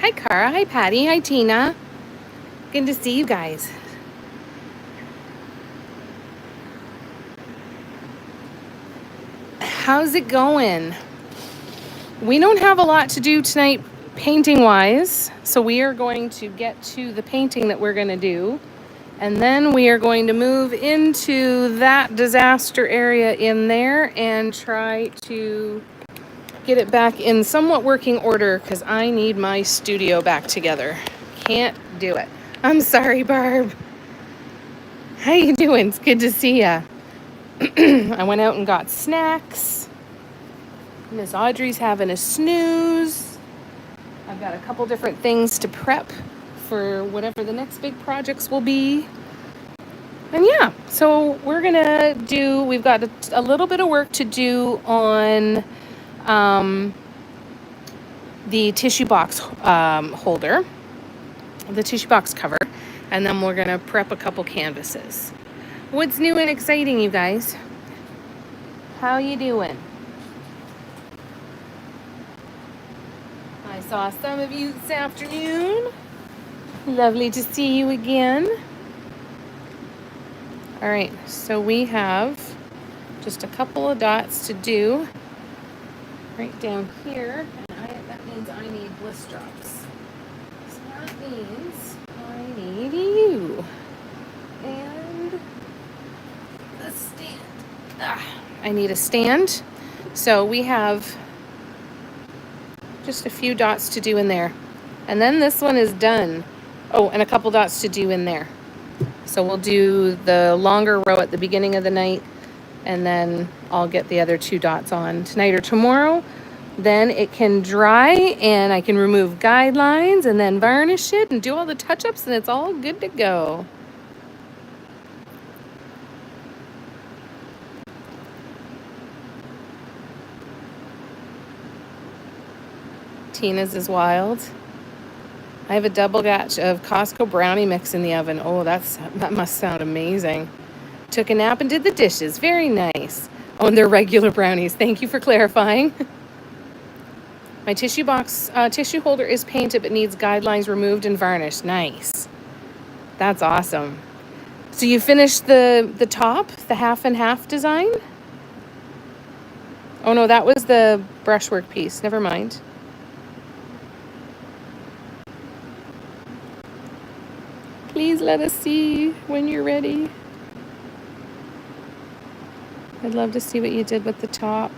Hi, Cara. Hi, Patty. Hi, Tina. Good to see you guys. How's it going? We don't have a lot to do tonight painting-wise, so we are going to get to the painting that we're going to do, and then we are going to move into that disaster area in there and try to get it back in somewhat working order because I need my studio back together. Can't do it. I'm sorry, Barb. How you doing? It's good to see ya. I went out and got snacks. Miss Audrey's having a snooze. I've got a couple different things to prep for whatever the next big projects will be. And yeah, so we're gonna do, we've got a little bit of work to do on the tissue box holder, the tissue box cover, and then we're gonna prep a couple canvases. What's new and exciting, you guys? How you doing? I saw some of you this afternoon. Lovely to see you again. All right, so we have just a couple of dots to do right down here. And that means I need bliss drops. So that means I need you. And a stand. I need a stand. So we have just a few dots to do in there. And then this one is done. Oh, and a couple dots to do in there. So we'll do the longer row at the beginning of the night, and then I'll get the other 2 dots on tonight or tomorrow. Then it can dry, and I can remove guidelines and then varnish it and do all the touch-ups, and it's all good to go. Tina's is wild. I have a double batch of Costco brownie mix in the oven. Oh, that must sound amazing. Took a nap and did the dishes. Very nice. Oh, and they're regular brownies. Thank you for clarifying. My tissue holder is painted but needs guidelines removed and varnished. Nice. That's awesome. So you finished the top, the half and half design? Oh no, that was the brushwork piece. Never mind. Please let us see when you're ready. I'd love to see what you did with the top.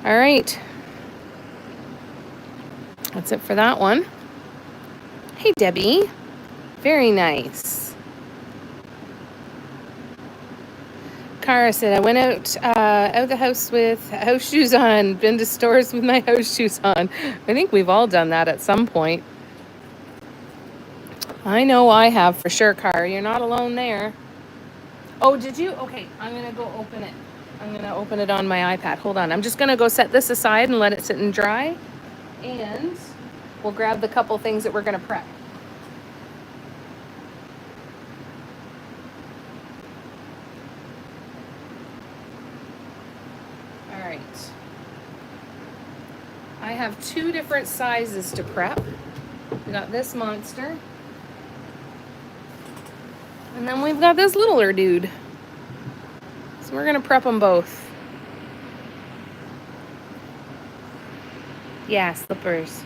All right. That's it for that one. Hey, Debbie. Very nice. Cara said, I went out of the house with house shoes on, been to stores with my house shoes on. I think we've all done that at some point. I know I have for sure, Cara. You're not alone there. Oh, did you? Okay, I'm going to go open it. I'm going to open it on my iPad. Hold on. I'm just going to go set this aside and let it sit and dry. And we'll grab the couple things that we're going to prep. All right. I have 2 different sizes to prep. We got this monster. And then we've got this littler dude. So we're going to prep them both. Yeah, slippers.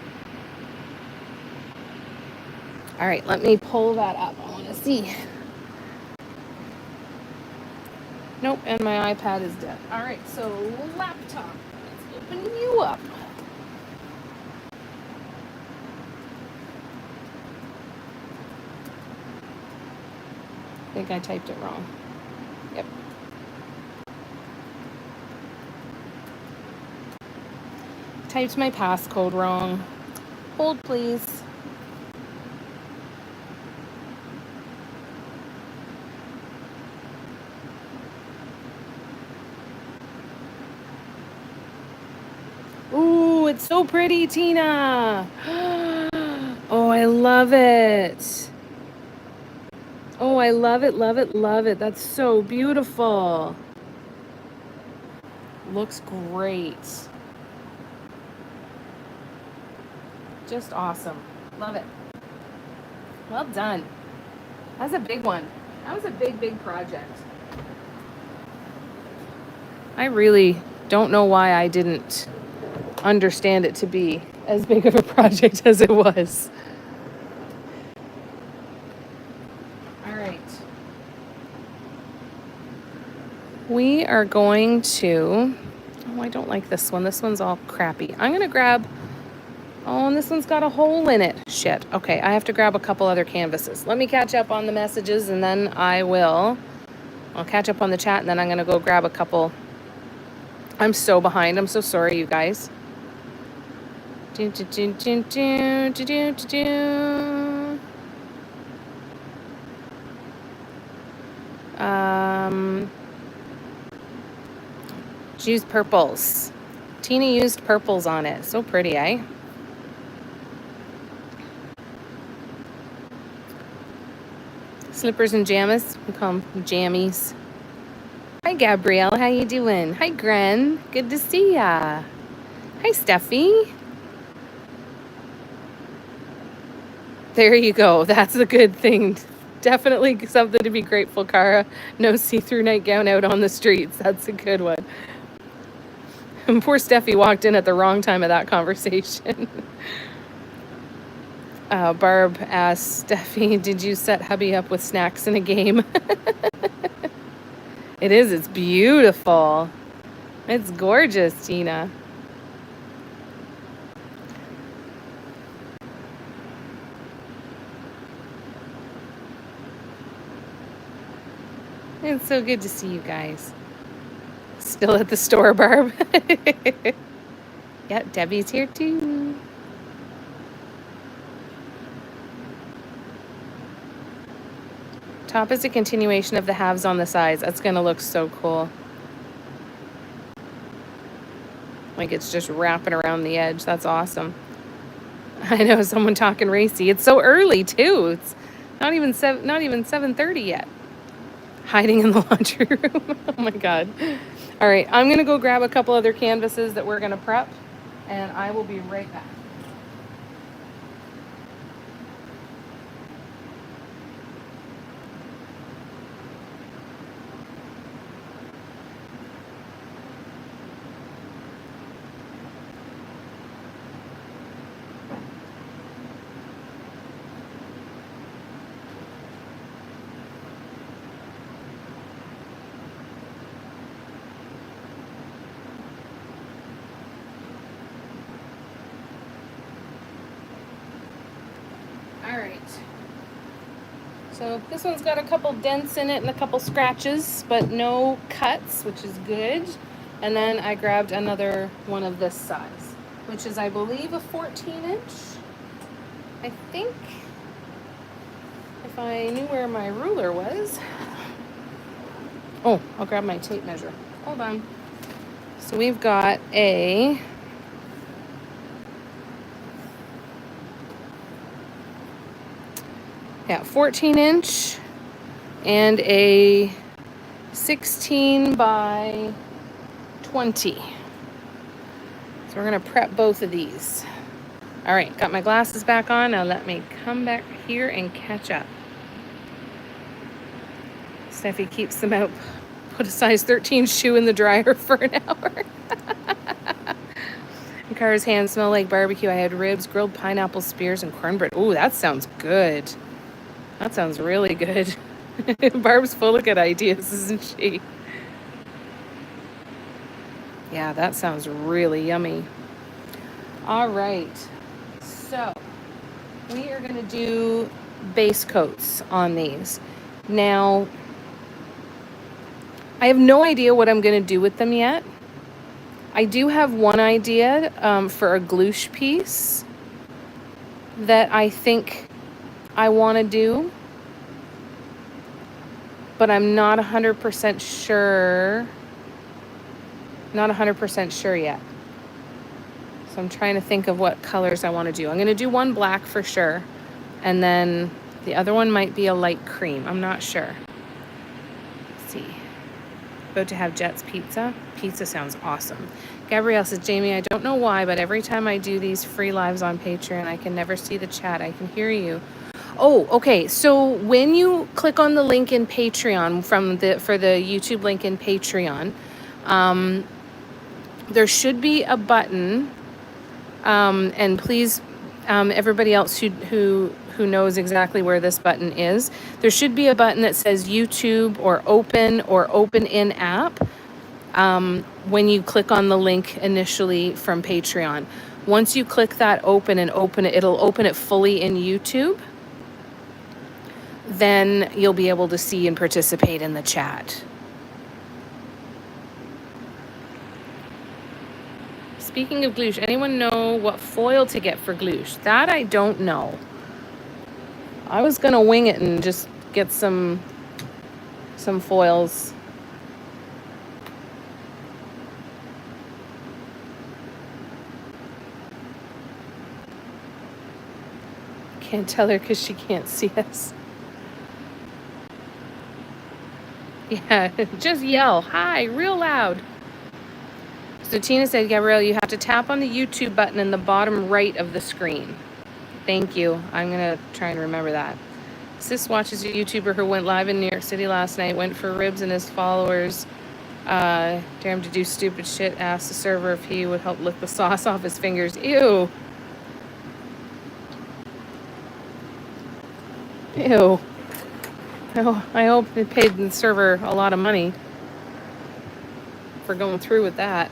All right, let me pull that up. I want to see. Nope, and my iPad is dead. All right, so laptop. Let's open you up. I think I typed it wrong. Yep. Typed my passcode wrong. Hold, please. Ooh, it's so pretty, Tina. Oh, I love it. Oh, I love it, love it, love it. That's so beautiful. Looks great. Just awesome. Love it. Well done. That's a big one. That was a big, big project. I really don't know why I didn't understand it to be as big of a project as it was. All right. We are going to, oh, I don't like this one. This one's all crappy. I'm going to grab, oh, and this one's got a hole in it. Shit. Okay, I have to grab a couple other canvases. Let me catch up on the messages and then I'll catch up on the chat and then I'm going to go grab a couple. I'm so behind. I'm so sorry, you guys. Do, do, do, do, do, do, do, do, do. Used purples. Tina used purples on it. So pretty, eh? Slippers and jammies. We call them jammies. Hi, Gabrielle. How you doing? Hi, Gren. Good to see ya. Hi, Steffi. There you go. That's a good thing. Definitely something to be grateful, Cara. No see-through nightgown out on the streets. That's a good one. And poor Steffi walked in at the wrong time of that conversation. Barb asked Steffi, did you set hubby up with snacks in a game? It is. It's beautiful. It's gorgeous, Tina. It's so good to see you guys. Still at the store, Barb. Yep, Debbie's here too. Top is a continuation of the halves on the sides. That's gonna look so cool. Like it's just wrapping around the edge. That's awesome. I know, someone talking racy. It's so early too. It's not even 7:30 yet. Hiding in the laundry room. Oh my God. All right, I'm gonna go grab a couple other canvases that we're gonna prep, and I will be right back. So this one's got a couple dents in it and a couple scratches, but no cuts, which is good. And then I grabbed another one of this size, which is, I believe, a 14-inch. I think, if I knew where my ruler was. Oh, I'll grab my tape measure. Hold on. So we've got a 14-inch and a 16 by 20. So we're gonna prep both of these. All right, got my glasses back on. Now let me come back here and catch up. Steffi keeps them out. Put a size 13 shoe in the dryer for an hour. Cara's hands smell like barbecue. I had ribs, grilled pineapple spears, and cornbread. Ooh, that sounds good. That sounds really good. Barb's full of good ideas, isn't she? Yeah, that sounds really yummy. All right. So we are going to do base coats on these. Now, I have no idea what I'm going to do with them yet. I do have one idea for a glouche piece that I think I want to do, but I'm not 100% sure. Not 100% sure yet. So I'm trying to think of what colors I want to do. I'm going to do one black for sure, and then the other one might be a light cream. I'm not sure. Let's see. About to have Jet's pizza. Pizza sounds awesome. Gabrielle says, Jamie, I don't know why, but every time I do these free lives on Patreon, I can never see the chat. I can hear you. Oh, okay. So when you click on the link in Patreon for the YouTube link in Patreon, there should be a button, and please, everybody else who knows exactly where this button is, there should be a button that says YouTube or open in app. When you click on the link initially from Patreon. Once you click that open and open it, it'll open it fully in YouTube. Then you'll be able to see and participate in the chat. Speaking of glouche, anyone know what foil to get for glouche? That I don't know. I was gonna wing it and just get some foils. Can't tell her because she can't see us. Yeah, just yell, hi, real loud. So Tina said, Gabrielle, you have to tap on the YouTube button in the bottom right of the screen. Thank you. I'm going to try and remember that. Sis watches a YouTuber who went live in New York City last night, went for ribs, and his followers dared him to do stupid shit, asked the server if he would help lick the sauce off his fingers. Ew. Ew. Oh, I hope they paid the server a lot of money for going through with that.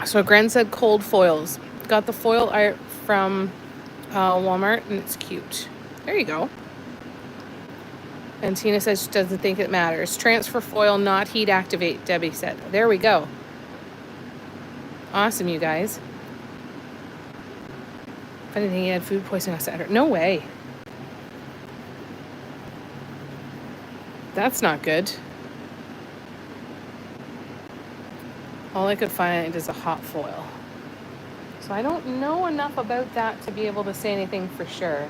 So Gren said cold foils. Got the foil art from Walmart, and it's cute. There you go. And Tina says she doesn't think it matters. Transfer foil, not heat activate, Debbie said. There we go. Awesome, you guys. If anything, he had food poisoning on Saturday. No way. That's not good. All I could find is a hot foil. So I don't know enough about that to be able to say anything for sure.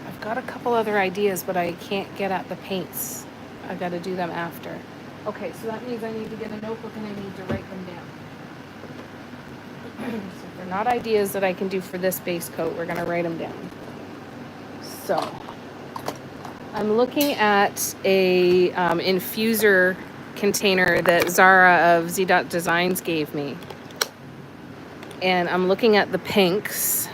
I've got a couple other ideas, but I can't get at the paints. I've got to do them after. Okay, so that means I need to get a notebook and I need to write them down. So they're not ideas that I can do for this base coat. We're going to write them down. So I'm looking at a infuser container that Zara of Z Designs gave me. And I'm looking at the pinks.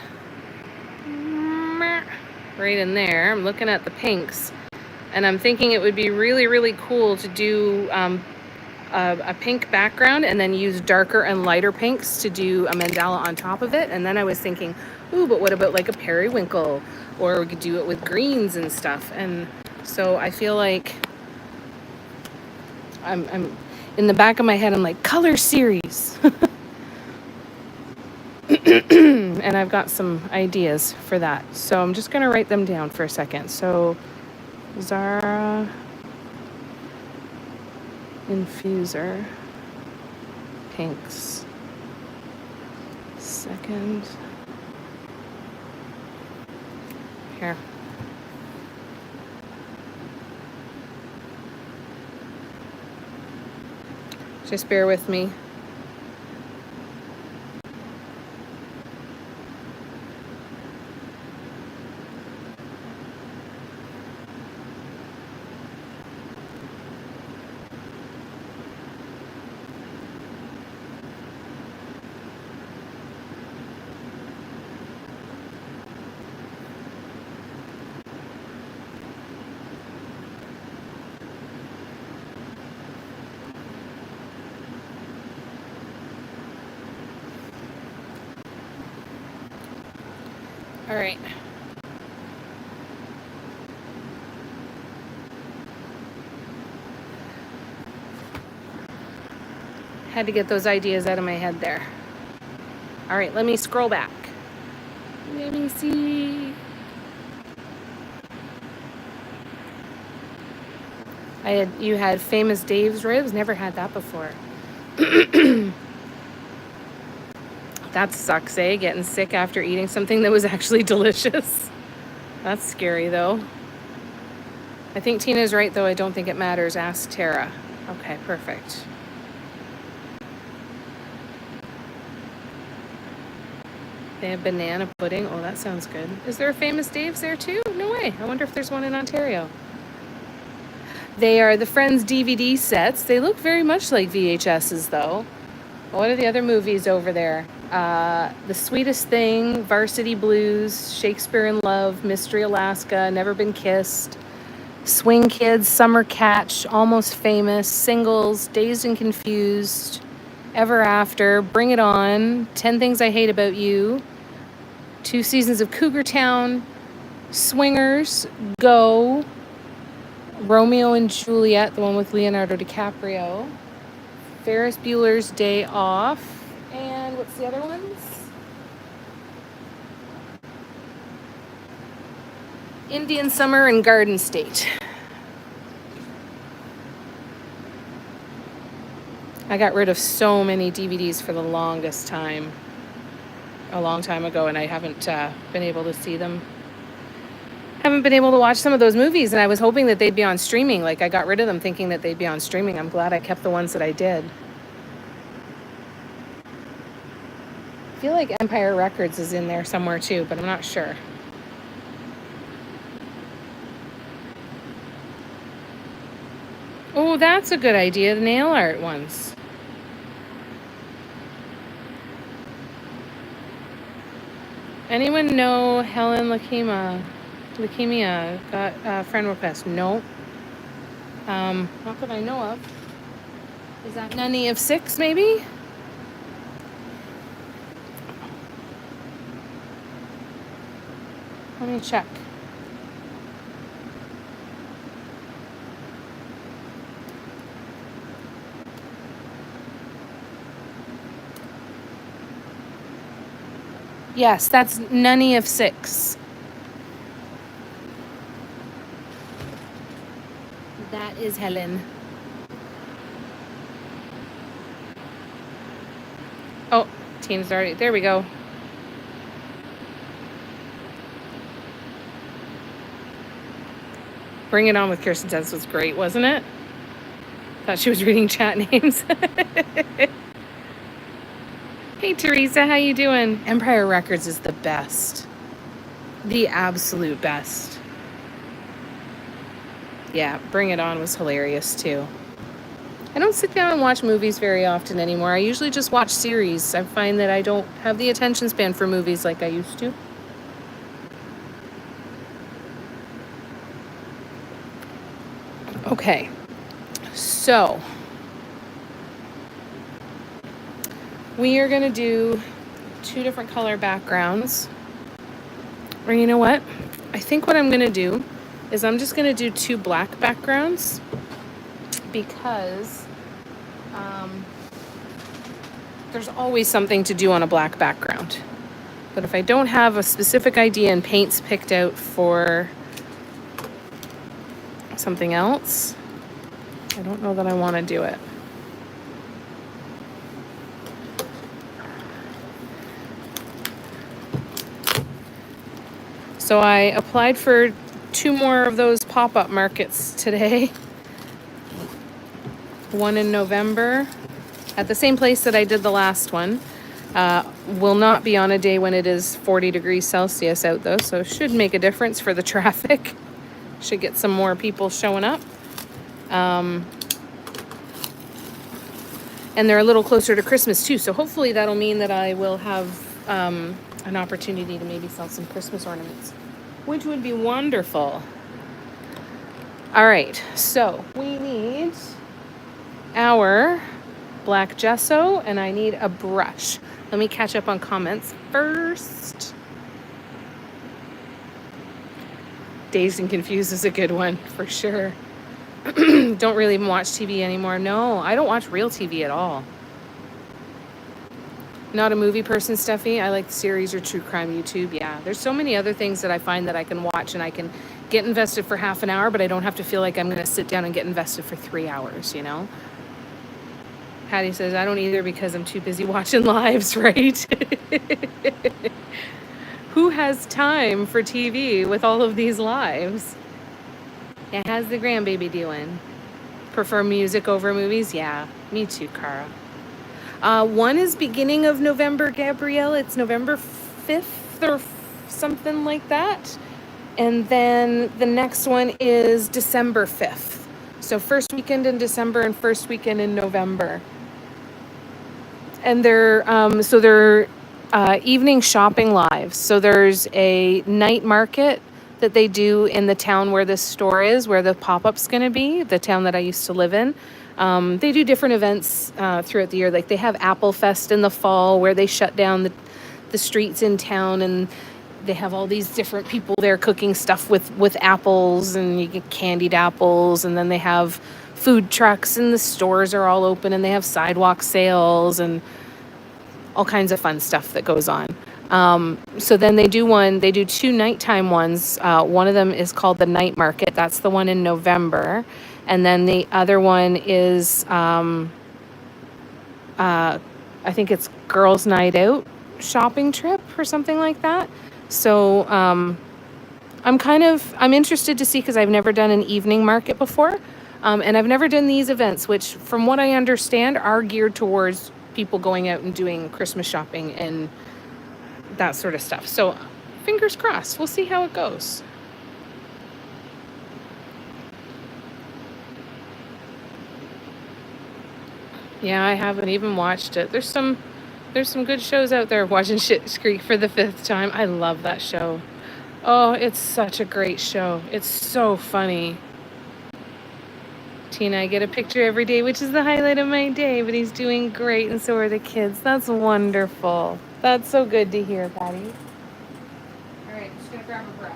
Right in there. I'm looking at the pinks. And I'm thinking it would be really, really cool to do a pink background and then use darker and lighter pinks to do a mandala on top of it. And then I was thinking, ooh, but what about like a periwinkle? Or we could do it with greens and stuff. And so I feel like I'm in the back of my head, I'm like, color series. And I've got some ideas for that. So I'm just going to write them down for a second. So Zara infuser pinks. Second. Here. Just bear with me. All right. Had to get those ideas out of my head there. All right, let me scroll back. Let me see. You had Famous Dave's ribs. Never had that before. That sucks, eh? Getting sick after eating something that was actually delicious. That's scary, though. I think Tina's right, though. I don't think it matters. Ask Tara. Okay, perfect. They have banana pudding. Oh, that sounds good. Is there a Famous Dave's there, too? No way. I wonder if there's one in Ontario. They are the Friends DVD sets. They look very much like VHSs, though. What are the other movies over there? The Sweetest Thing, Varsity Blues, Shakespeare in Love, Mystery Alaska, Never Been Kissed, Swing Kids, Summer Catch, Almost Famous, Singles, Dazed and Confused, Ever After, Bring It On, 10 Things I Hate About You, 2 seasons of Cougar Town, Swingers, Go, Romeo and Juliet, the one with Leonardo DiCaprio, Ferris Bueller's Day Off, and what's the other ones? Indian Summer and Garden State. I got rid of so many DVDs for the longest time, a long time ago, and I haven't been able to see them. Haven't been able to watch some of those movies, and I was hoping that they'd be on streaming. Like, I got rid of them thinking that they'd be on streaming. I'm glad I kept the ones that I did. I feel like Empire Records is in there somewhere too, but I'm not sure. Oh, that's a good idea, the nail art ones. Anyone know Helen Leukemia got friend request? No. Not that I know of. Is that Nunny of 6, maybe? Let me check. Yes, that's Nunny of 6. That is Helen. Oh, Tina's already. There we go. Bring It On with Kirsten Dunst was great, wasn't it? Thought she was reading chat names. Hey, Teresa, how you doing? Empire Records is the best. The absolute best. Yeah, Bring It On was hilarious, too. I don't sit down and watch movies very often anymore. I usually just watch series. I find that I don't have the attention span for movies like I used to. Okay, so we are going to do 2 different color backgrounds. Or you know what? I think what I'm going to do is I'm just going to do 2 black backgrounds because there's always something to do on a black background. But if I don't have a specific idea and paints picked out for something else, I don't know that I want to do it. So I applied for 2 more of those pop-up markets today. One in November at the same place that I did the last one. Will not be on a day when it is 40 degrees Celsius out though, so it should make a difference for the traffic. Should get some more people showing up. And they're a little closer to Christmas too, so hopefully that'll mean that I will have an opportunity to maybe sell some Christmas ornaments, which would be wonderful. All right, so we need our black gesso, and I need a brush. Let me catch up on comments first. Dazed and Confused is a good one, for sure. Don't really even watch TV anymore. No, I don't watch real TV at all. Not a movie person, Steffi. I like series or true crime YouTube. Yeah, there's so many other things that I find that I can watch and I can get invested for half an hour, but I don't have to feel like I'm going to sit down and get invested for 3 hours, you know? Patty says, I don't either because I'm too busy watching lives, right? Who has time for TV with all of these lives? Yeah, how's the grandbaby doing? Prefer music over movies? Yeah, me too, Cara. One is beginning of November, Gabrielle. It's November 5th or something like that. And then the next one is December 5th. So first weekend in December and first weekend in November. And they're evening shopping lives. So there's a night market that they do in the town where this store is, where the pop-up's going to be, the town that I used to live in. They do different events throughout the year. Like they have Apple Fest in the fall where they shut down the streets in town, and they have all these different people there cooking stuff with apples, and you get candied apples. And then they have food trucks, and the stores are all open, and they have sidewalk sales and all kinds of fun stuff that goes on. So then they do two nighttime ones. One of them is called the Night Market. That's the one in November. And then the other one is, I think it's Girls Night Out shopping trip or something like that. So I'm interested to see, because I've never done an evening market before. And I've never done these events, which from what I understand are geared towards people going out and doing Christmas shopping and that sort of stuff. So fingers crossed, we'll see how it goes. Yeah, I haven't even watched it. There's some good shows out there. Watching Schitt's Creek for the 5th time. I love that show. Oh, it's such a great show. It's so funny. Tina, I get a picture every day, which is the highlight of my day, but he's doing great, and so are the kids. That's wonderful. That's so good to hear, Patty. All right, I'm just going to grab a brush.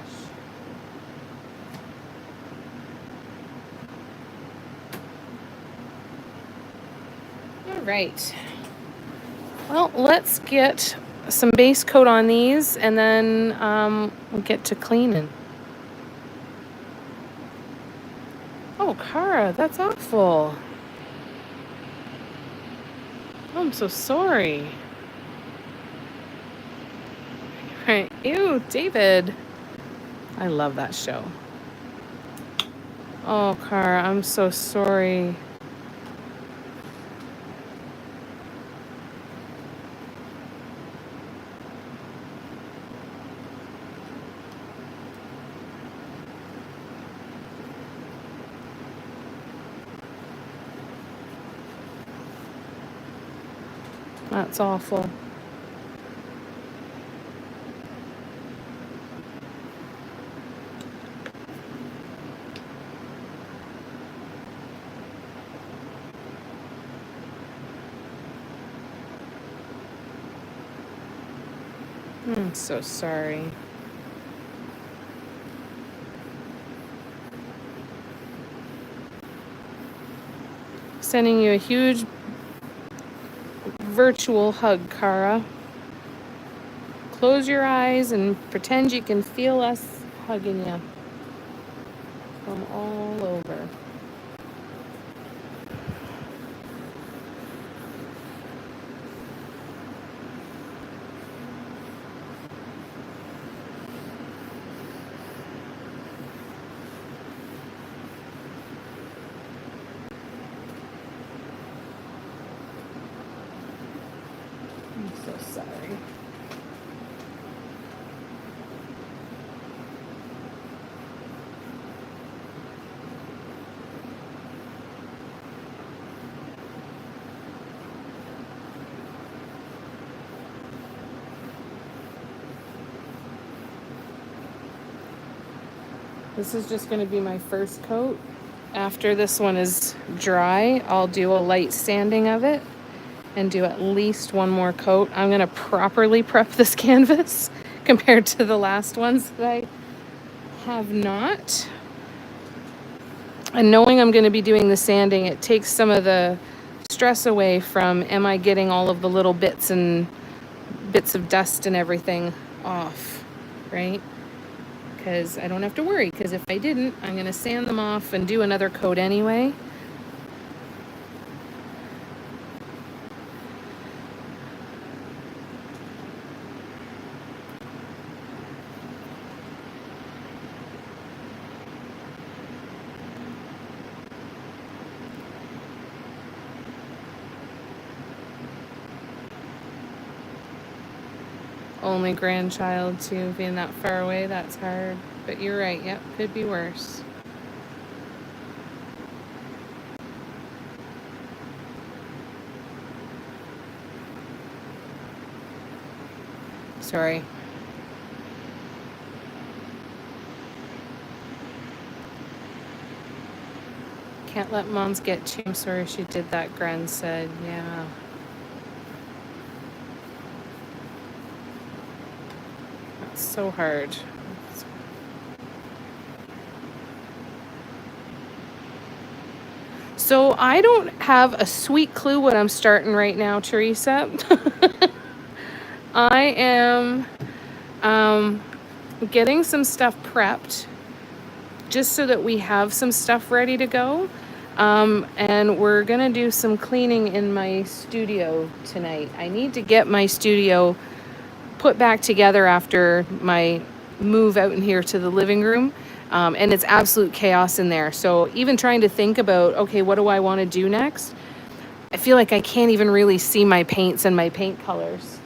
All right. Well, let's get some base coat on these, and then we'll get to cleaning. Oh, Cara, that's awful. Oh, I'm so sorry. Right. Ew, David. I love that show. Oh, Cara, I'm so sorry. That's awful. I'm so sorry. Sending you a huge virtual hug, Cara. Close your eyes and pretend you can feel us hugging you from all over. I'm so sorry. This is just going to be my first coat. After this one is dry, I'll do a light sanding of it and do at least one more coat. I'm going to properly prep this canvas compared to the last ones that I have not. And knowing I'm going to be doing the sanding, it takes some of the stress away from, am I getting all of the little bits and bits of dust and everything off, right? Because I don't have to worry, because if I didn't, I'm going to sand them off and do another coat anyway. Only grandchild too, being that far away, that's hard. But you're right, yep, could be worse. Sorry. Can't let moms get too. I'm sorry she did that, Gran said. Yeah. That's so hard. So I don't have a sweet clue what I'm starting right now, Teresa. I am getting some stuff prepped just so that we have some stuff ready to go. And we're gonna do some cleaning in my studio tonight. I need to get my studio put back together after my move out in here to the living room. And it's absolute chaos in there. So even trying to think about, okay, what do I want to do next? I feel like I can't even really see my paints and my paint colors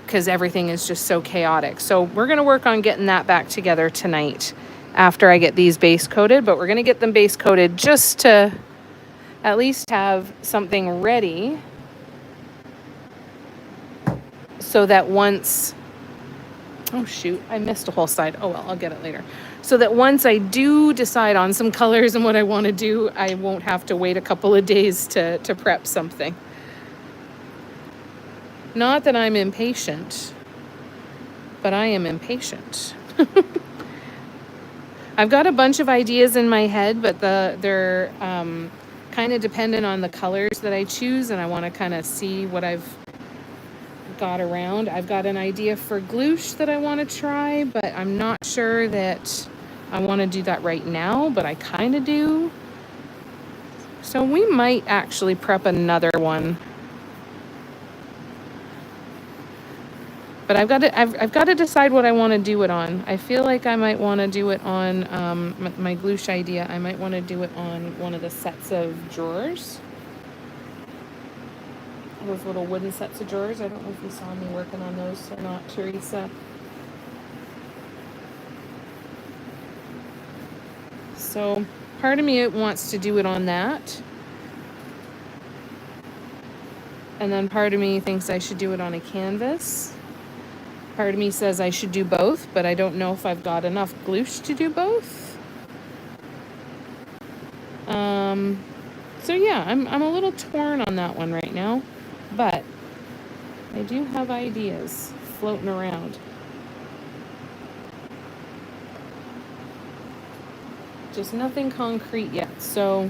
because everything is just so chaotic. So we're going to work on getting that back together tonight after I get these base coated, but we're going to get them base coated just to at least have something ready so that once, oh shoot, I missed a whole side. Oh well, I'll get it later. So that once I do decide on some colors and what I want to do, I won't have to wait a couple of days to prep something. Not that I'm impatient, but I am impatient. I've got a bunch of ideas in my head, but they're kind of dependent on the colors that I choose, and I want to kind of see what I've got around. I've got an idea for glouche that I want to try, but I'm not sure that I want to do that right now, but I kind of do. So we might actually prep another one. But I've got to decide what I want to do it on. I feel like I might want to do it on my glouche idea. I might want to do it on one of the sets of drawers. Those little wooden sets of drawers. I don't know if you saw me working on those or not, Teresa. So part of me wants to do it on that. And then part of me thinks I should do it on a canvas. Part of me says I should do both, but I don't know if I've got enough glouche to do both. So yeah, I'm a little torn on that one right now, but I do have ideas floating around. Just nothing concrete yet, so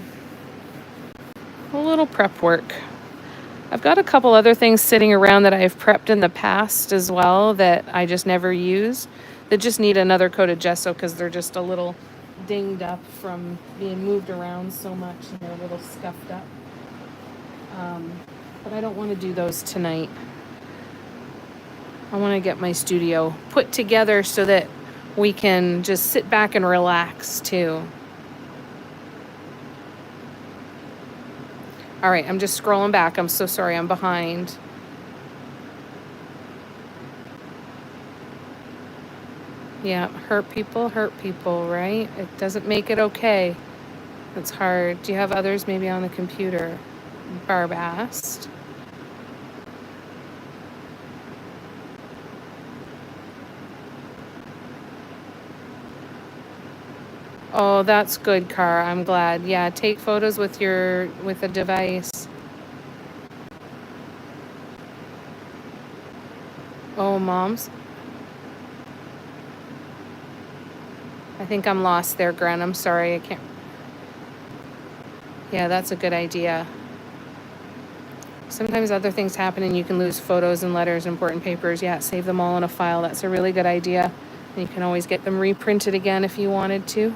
a little prep work. I've got a couple other things sitting around that I've prepped in the past as well that I just never use, that just need another coat of gesso because they're just a little dinged up from being moved around so much and they're a little scuffed up. But I don't want to do those tonight. I want to get my studio put together so that we can just sit back and relax too. All right, I'm just scrolling back. I'm so sorry, I'm behind. Yeah, hurt people, right? It doesn't make it okay. It's hard. Do you have others maybe on the computer? Barb asked. Oh, that's good, Car. I'm glad. Yeah, take photos with a device. Oh, moms. I think I'm lost there, Gren. I'm sorry. I can't. Yeah, that's a good idea. Sometimes other things happen and you can lose photos and letters, important papers. Yeah, save them all in a file. That's a really good idea. And you can always get them reprinted again if you wanted to.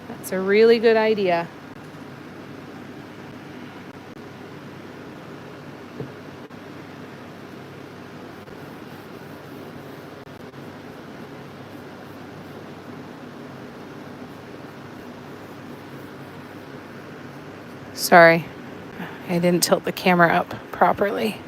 That's a really good idea. Sorry, I didn't tilt the camera up properly.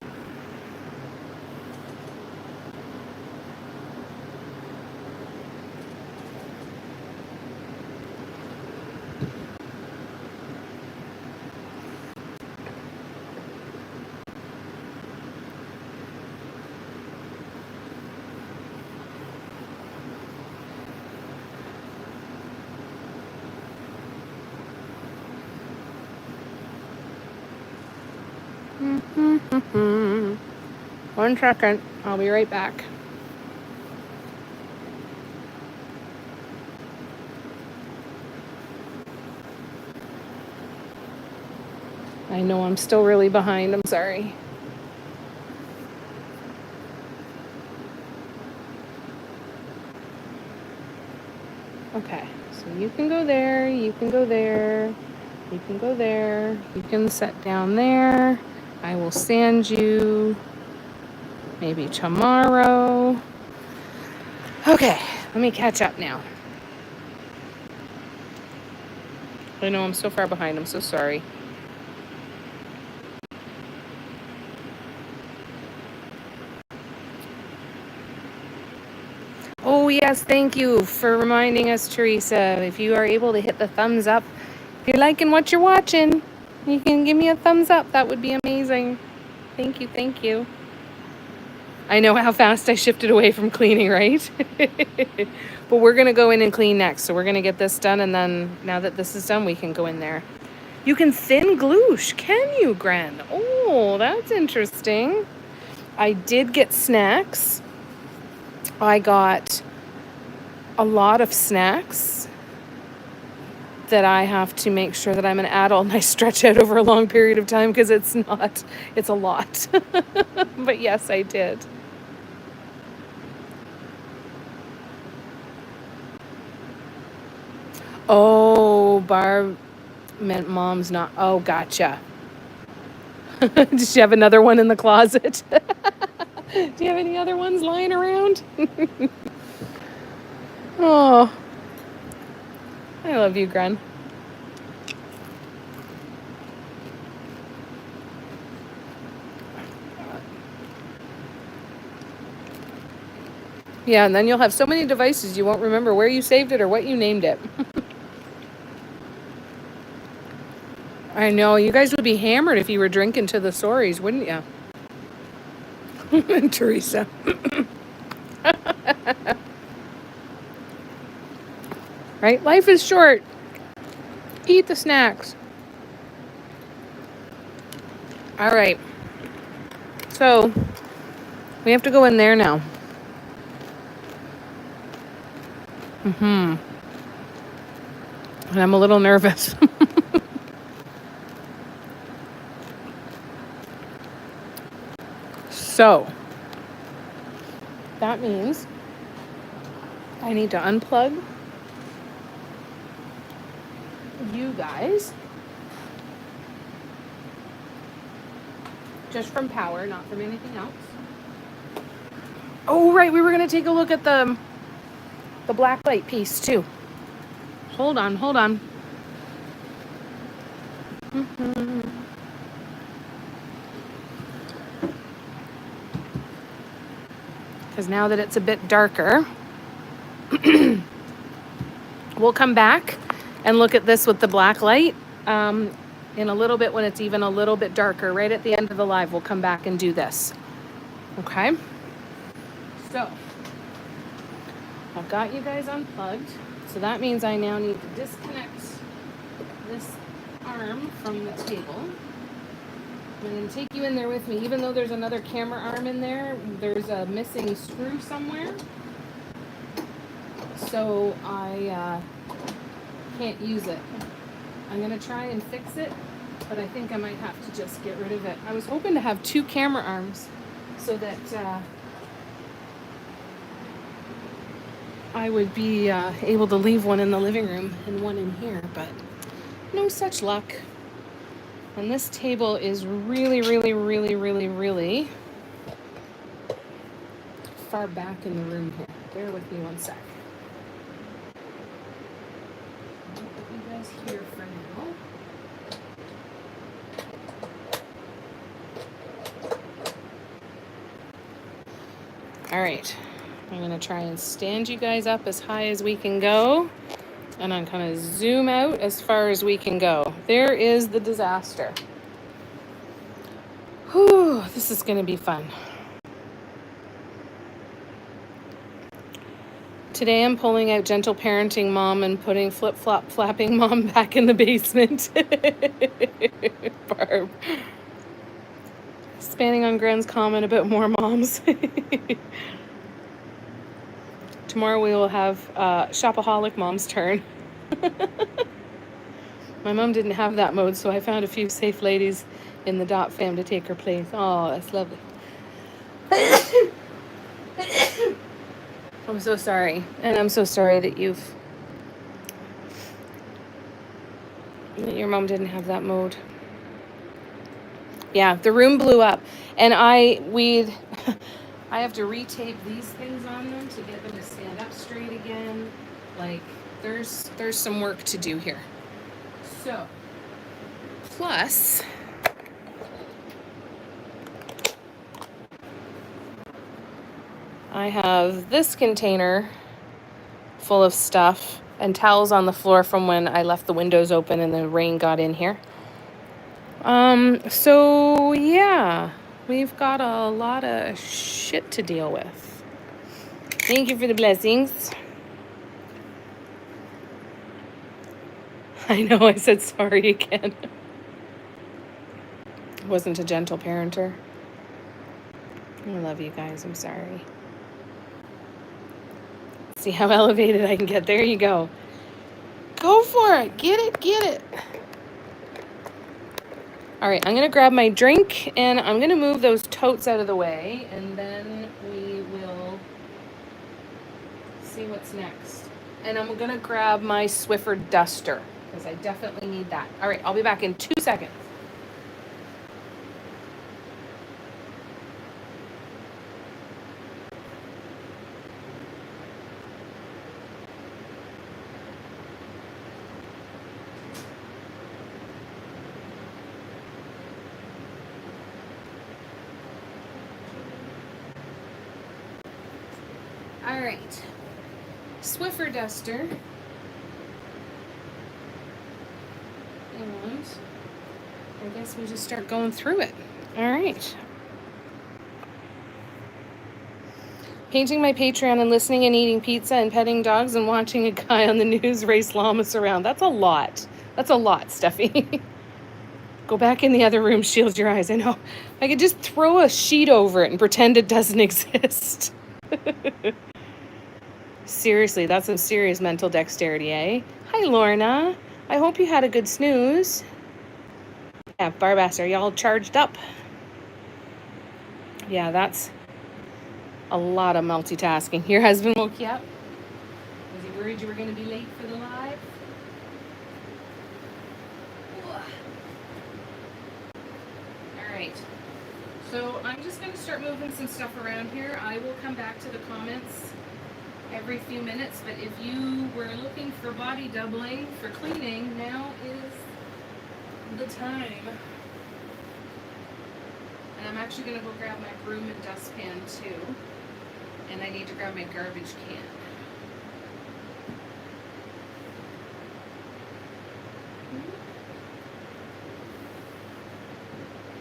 One second, I'll be right back. I know I'm still really behind, I'm sorry. Okay, so you can go there, you can go there, you can go there, you can sit down there. I will sand you maybe tomorrow. Okay, let me catch up now. I know I'm so far behind, I'm so sorry. Oh yes, thank you for reminding us, Teresa. If you are able to hit the thumbs up, if you're liking what you're watching, you can give me a thumbs up. That would be amazing. Thank you, thank you. I know how fast I shifted away from cleaning, right? But we're going to go in and clean next. So we're going to get this done. And then now that this is done, we can go in there. You can thin glouche, can you, Gren? Oh, that's interesting. I did get snacks. I got a lot of snacks that I have to make sure that I'm an adult and I stretch out over a long period of time because it's a lot. But yes, I did. Oh, Barb meant mom's not. Oh, gotcha. Does she have another one in the closet? Do you have any other ones lying around? Oh, I love you, Gren. Yeah, and then you'll have so many devices you won't remember where you saved it or what you named it. I know, you guys would be hammered if you were drinking to the stories, wouldn't you? Teresa. Right? Life is short. Eat the snacks. All right. So, we have to go in there now. And I'm a little nervous. So, that means I need to unplug you guys just from power, not from anything else. Oh, right, we were going to take a look at the black light piece too. Hold on. Because now that it's a bit darker, we'll come back and look at this with the black light in a little bit when it's even a little bit darker. Right at the end of the live, we'll come back and do this. Okay? So, I've got you guys unplugged. So that means I now need to disconnect this arm from the table. I'm going to take you in there with me. Even though there's another camera arm in there, there's a missing screw somewhere. So I can't use it. I'm going to try and fix it but I think I might have to just get rid of it. I was hoping to have 2 camera arms so that I would be able to leave one in the living room and one in here, but no such luck. And this table is really, really, really, really, really far back in the room here. Bear with me one sec. I'll put you guys here for now. All right, I'm gonna try and stand you guys up as high as we can go, and I'm gonna zoom out as far as we can go. There is the disaster. Whew, this is gonna be fun. Today I'm pulling out gentle parenting mom and putting flip-flop flapping mom back in the basement. Barb. Expanding on Gren's comment about more moms. Tomorrow we will have Shopaholic mom's turn. My mom didn't have that mode, so I found a few safe ladies in the Dot fam to take her place. Oh, that's lovely. I'm so sorry. And I'm so sorry that your mom didn't have that mode. Yeah, the room blew up. And I have to retape these things on them to get them to stand up straight again. Like, there's some work to do here. So, plus, I have this container full of stuff and towels on the floor from when I left the windows open and the rain got in here. So yeah, we've got a lot of shit to deal with. Thank you for the blessings. I know I said sorry again. Wasn't a gentle parenter. I love you guys, I'm sorry. See how elevated I can get. There you go. Go for it. Get it, get it. All right, I'm going to grab my drink and I'm going to move those totes out of the way and then we will see what's next. And I'm going to grab my Swiffer duster because I definitely need that. All right, I'll be back in 2 seconds. All right, Swiffer duster, and I guess we just start going through it. All right. Painting my Patreon and listening and eating pizza and petting dogs and watching a guy on the news race llamas around. That's a lot. That's a lot, Steffi. Go back in the other room, shield your eyes. I know. I could just throw a sheet over it and pretend it doesn't exist. Seriously, that's some serious mental dexterity, eh? Hi, Lorna. I hope you had a good snooze. Yeah, Barbass, are y'all charged up? Yeah, that's a lot of multitasking. Your husband woke you up? Was he worried you were going to be late for the live? All right. So I'm just going to start moving some stuff around here. I will come back to the comments every few minutes, but if you were looking for body doubling for cleaning, now is the time. And I'm actually going to go grab my broom and dustpan too. And I need to grab my garbage can.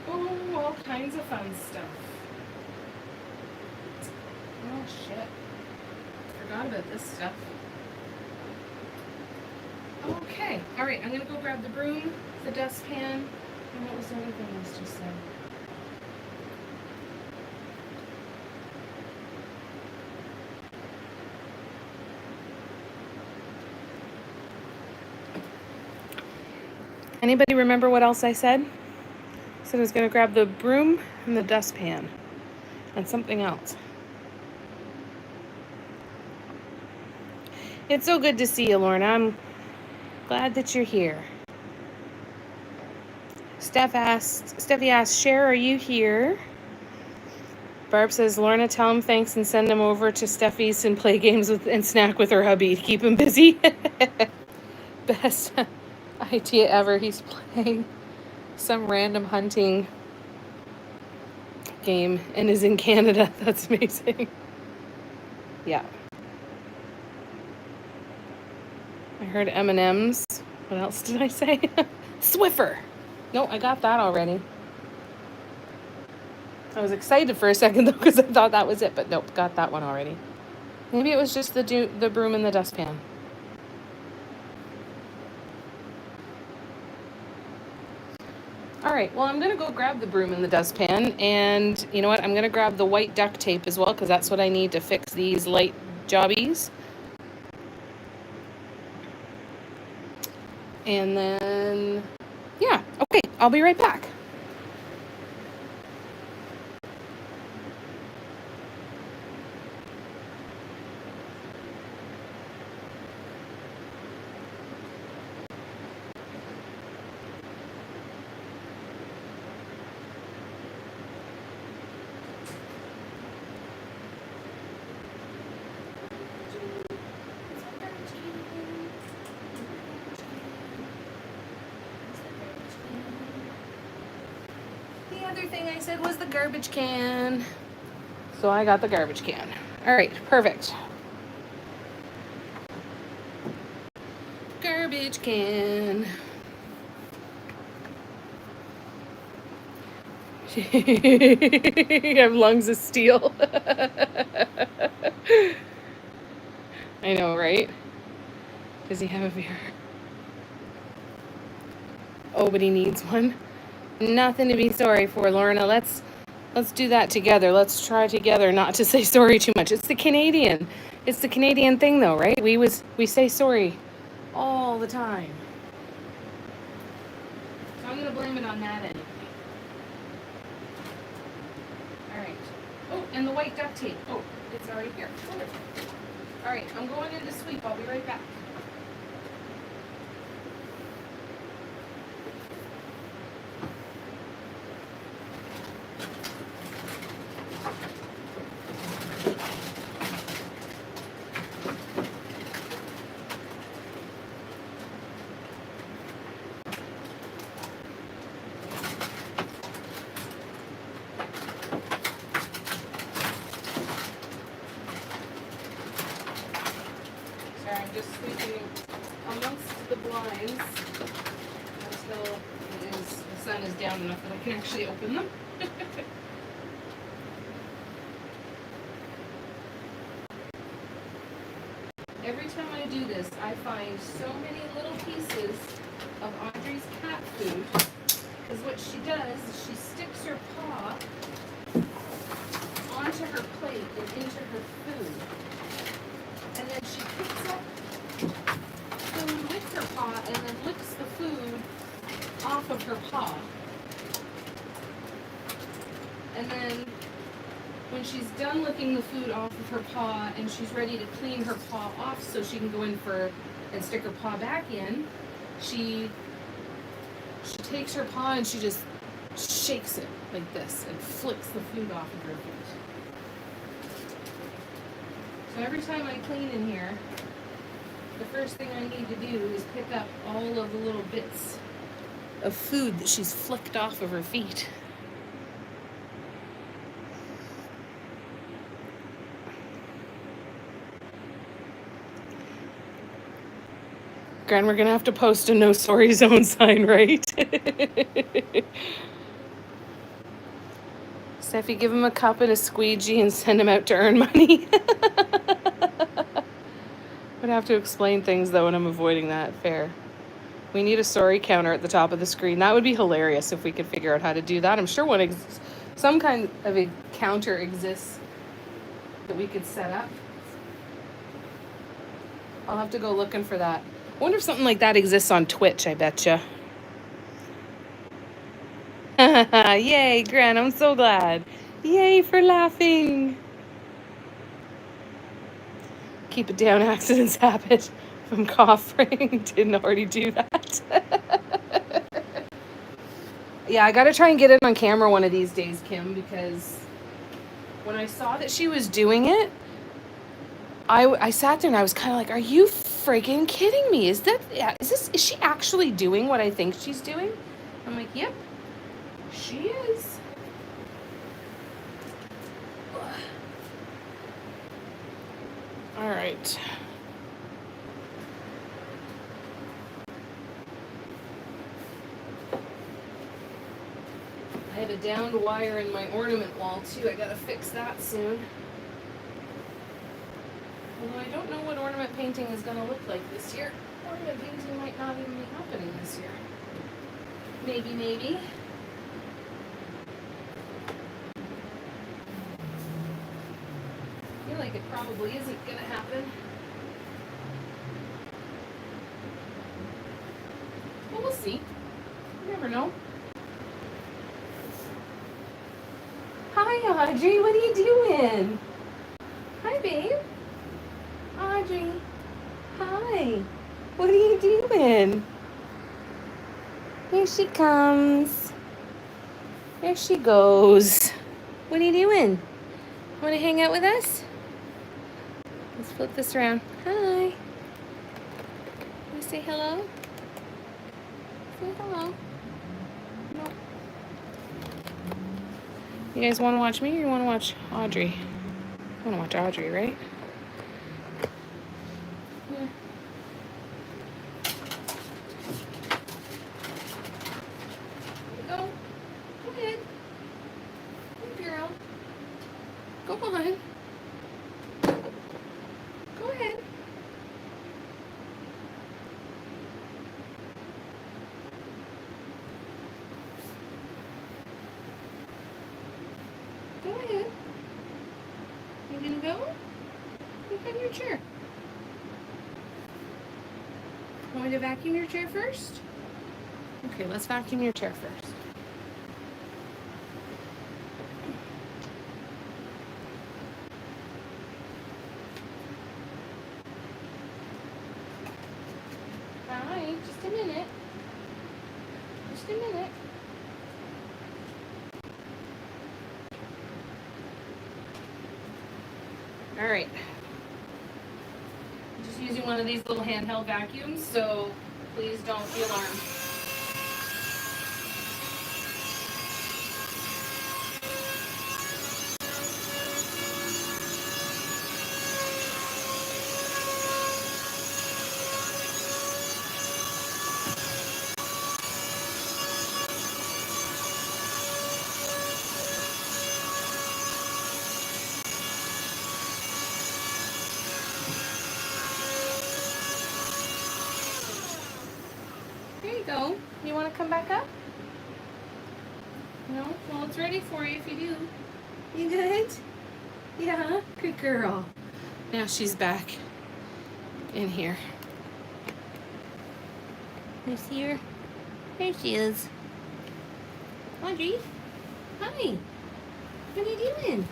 Oh, all kinds of fun stuff. Oh, shit. Forgot about this stuff. Okay. All right, I'm going to go grab the broom, the dustpan, and what was the other thing I was just saying? Anybody remember what else I said? I said I was going to grab the broom and the dustpan and something else. It's so good to see you, Lorna. I'm glad that you're here. Steffi asked, Cher, are you here? Barb says, Lorna, tell him thanks and send him over to Steffi's and play games with and snack with her hubby to keep him busy. Best idea ever. He's playing some random hunting game and is in Canada. That's amazing. Yeah. I heard M&M's. What else did I say? Swiffer. No, I got that already. I was excited for a second though because I thought that was it, but nope, got that one already. Maybe it was just the broom and the dustpan. All right, well, I'm going to go grab the broom and the dustpan, and you know what? I'm going to grab the white duct tape as well because that's what I need to fix these light jobbies. And then, yeah, okay, I'll be right back. Thing I said was the garbage can. So I got the garbage can. All right, perfect. Garbage can. You have lungs of steel. I know, right? Does he have a beer? Oh, but he needs one. Nothing to be sorry for, Lorna. Let's do that together. Let's try together not to say sorry too much. It's the Canadian thing though, right? We say sorry all the time. So I'm gonna blame it on that anyway. Alright. Oh, and the white duct tape. Oh, it's already here. Alright, I'm going in to sweep. I'll be right back. I'm just sweeping amongst the blinds until the sun is down enough that I can actually open them. Every time I do this, I find so many little pieces of Audrey's cat food, because what she does is she sticks her paw onto her plate and into her food. And then she picks up food with her paw and then licks the food off of her paw. And then when she's done licking the food off of her paw and she's ready to clean her paw off so she can go in and stick her paw back in, she takes her paw and she just shakes it like this and flicks the food off of her feet. So every time I clean in here, the first thing I need to do is pick up all of the little bits of food that she's flicked off of her feet. Gran, we're gonna have to post a no sorry zone sign, right? Steffi, give him a cup and a squeegee and send him out to earn money. I'd have to explain things though, and I'm avoiding that. Fair. We need a sorry counter at the top of the screen. That would be hilarious if we could figure out how to do that. I'm sure some kind of a counter exists that we could set up. I'll have to go looking for that. I wonder if something like that exists on Twitch, I betcha. Yay, Gran, I'm so glad. Yay for laughing. Keep it down, accidents happen from coughing. Didn't already do that. Yeah, I gotta try and get it on camera one of these days, Kim, because when I saw that she was doing it, I sat there and I was kind of like, are you freaking kidding me? Is she actually doing what I think she's doing? I'm like, yep, she is. All right. I have a downed wire in my ornament wall too. I gotta fix that soon. Although I don't know what ornament painting is gonna look like this year. Ornament painting might not even be happening this year. Maybe. I feel like it probably isn't gonna happen. But we'll see. You never know. Hi, Audrey. What are you doing? Hi, babe. Audrey. Hi. What are you doing? Here she comes. There she goes. What are you doing? Want to hang out with us? Let's flip this around. Hi. Want to say hello? Say hello. No. You guys want to watch me or you want to watch Audrey? You want to watch Audrey, right? Yeah. Go. Go ahead. Good girl. Go on. Go ahead. Go ahead. You gonna go? Look on your chair. Want me to vacuum your chair first? Okay, let's vacuum your chair first. Hi, just a minute. Just a minute. All right. I'm just using one of these little handheld vacuums, so please don't be alarmed. There you go. You want to come back up? No? Well, it's ready for you if you do. You good? Yeah, good girl. Now she's back in here. You see her? There she is. Audrey? Hi. What are you doing?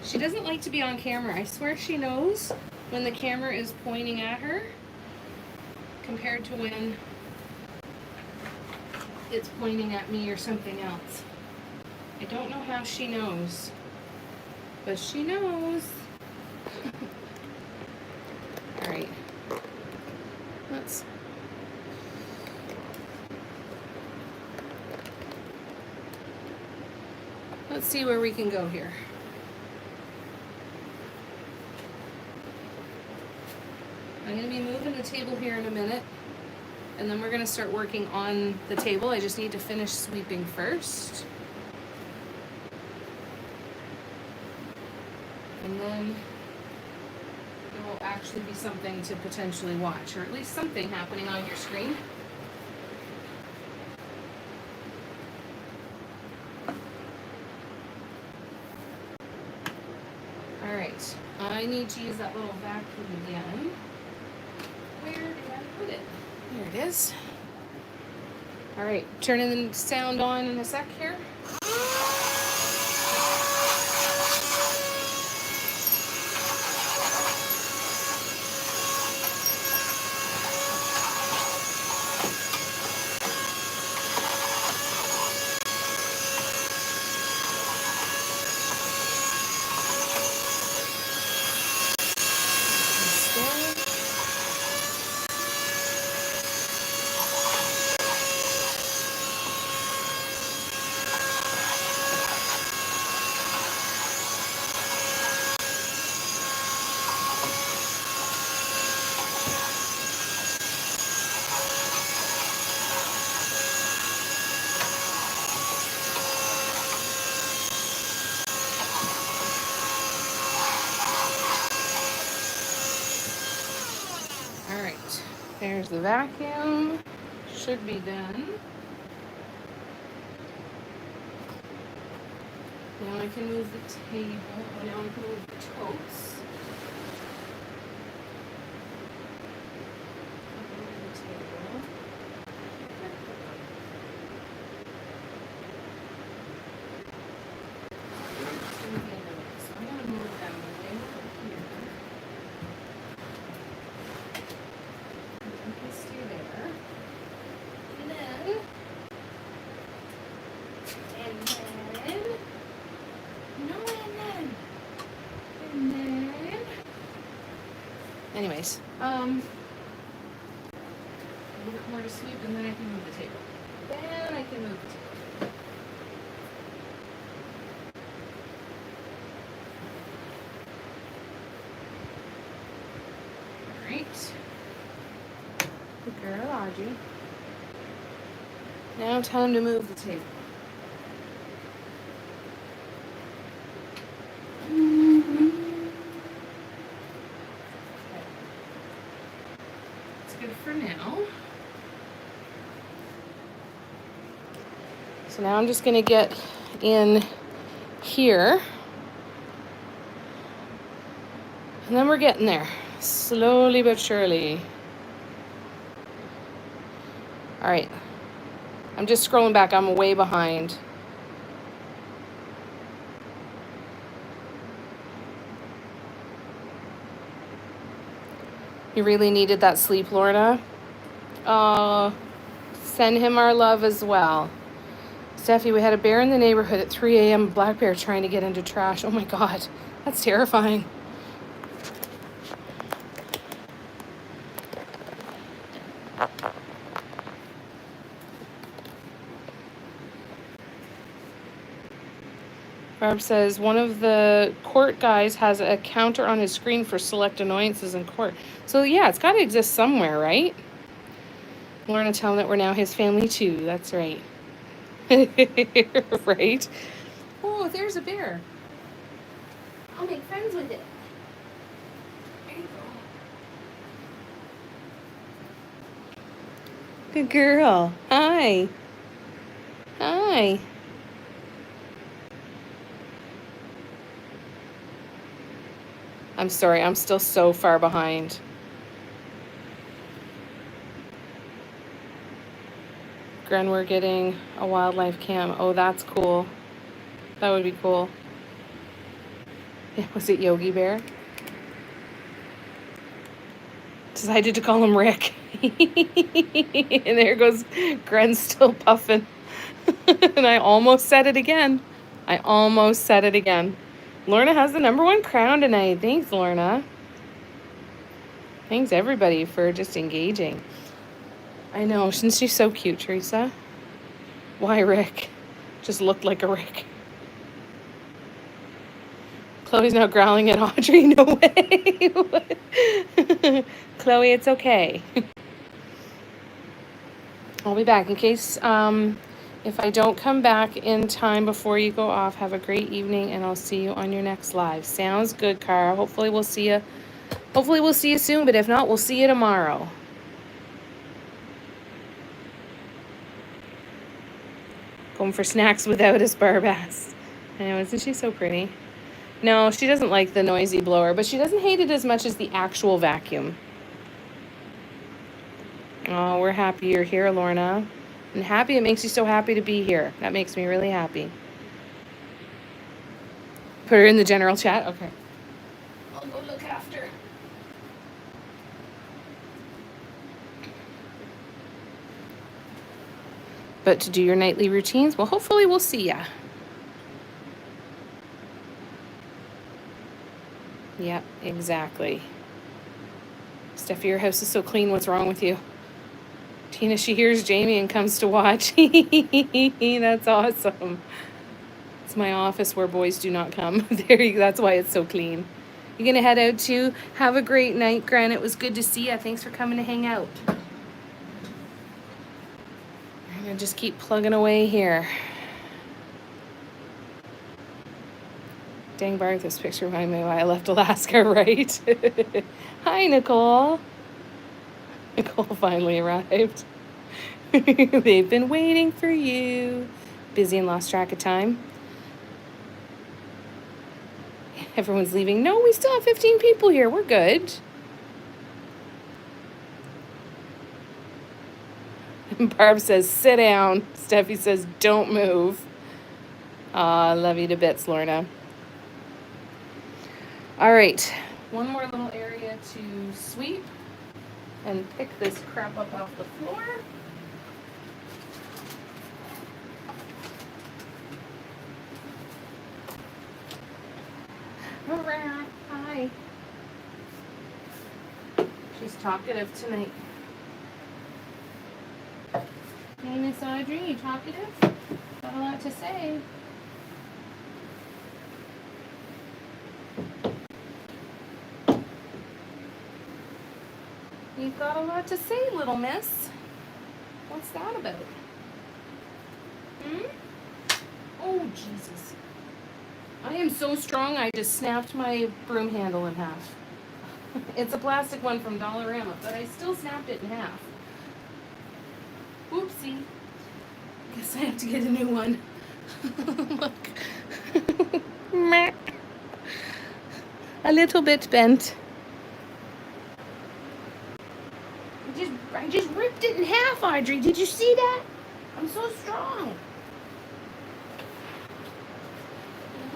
She doesn't like to be on camera. I swear she knows when the camera is pointing at her compared to when it's pointing at me or something else. I don't know how she knows, but she knows. All right. Let's see where we can go here. I'm going to be moving the table here in a minute, and then we're going to start working on the table. I just need to finish sweeping first. And then there will actually be something to potentially watch, or at least something happening on your screen. All right, I need to use that little vacuum again. Where did I put it? Here it is. All right, turning the sound on in a sec here. All right, there's the vacuum. Should be done. Now I can move the table. Now I can move the totes. Move the table. So I'm going to move them way over here. You can stay there. And then, anyways, a little bit more to sweep, and then I can move the table. Then I can move the table. All right. Good girl, Audrey. Now time to move the table. That's good for now. So now I'm just going to get in here. And then we're getting there. Slowly but surely. All right. I'm just scrolling back. I'm way behind. You really needed that sleep, Lorna. Send him our love as well. Steffi, we had a bear in the neighborhood at 3 a.m. Black bear trying to get into trash. Oh my God, that's terrifying. Barb says, one of the court guys has a counter on his screen for select annoyances in court. So yeah, it's got to exist somewhere, right? Lorna, tell him that we're now his family too. That's right. Right? Oh, there's a bear. I'll make friends with it. There you go. Good girl. Hi. Hi. I'm sorry, I'm still so far behind. Gren, we're getting a wildlife cam. Oh, that's cool. That would be cool. Was it Yogi Bear? Decided to call him Rick. And there goes Gren still puffing. And I almost said it again. Lorna has the #1 crown tonight. Thanks, Lorna. Thanks, everybody, for just engaging. I know. Isn't she so cute, Teresa? Why Rick? Just looked like a Rick. Chloe's now growling at Audrey. No way. Chloe, it's okay. I'll be back in case if I don't come back in time before you go off. Have a great evening, and I'll see you on your next live. Sounds good, Cara. Hopefully we'll see you soon, but if not, we'll see you tomorrow. Going for snacks without us, Barbass. I know, isn't she so pretty? No, she doesn't like the noisy blower, but she doesn't hate it as much as the actual vacuum. Oh, we're happy you're here, Lorna. And happy it makes you so happy to be here. That makes me really happy. Put her in the general chat? Okay. I'll go look after. But to do your nightly routines, well, hopefully we'll see ya. Yep, exactly. Steffi, your house is so clean. What's wrong with you? Tina, she hears Jamie and comes to watch. That's awesome. It's my office where boys do not come. That's why it's so clean. You gonna head out too? Have a great night, Gran. It was good to see you. Thanks for coming to hang out. I'm gonna just keep plugging away here. Dang, Barth, this picture reminded me why I left Alaska, right? Hi, Nicole. Nicole finally arrived. They've been waiting for you. Busy and lost track of time. Everyone's leaving. No, we still have 15 people here. We're good. Barb says, sit down. Steffi says, don't move. Aw, love you to bits, Lorna. All right. One more little area to sweep and pick this crap up off the floor. Hi. She's talkative tonight. Hey, Miss Audrey, you talkative? Got a lot to say. You've got a lot to say, little miss. What's that about? Oh, Jesus. I am so strong, I just snapped my broom handle in half. It's a plastic one from Dollarama, but I still snapped it in half. Oopsie. Guess I have to get a new one. Look. A little bit bent. I just ripped it in half, Audrey. Did you see that? I'm so strong.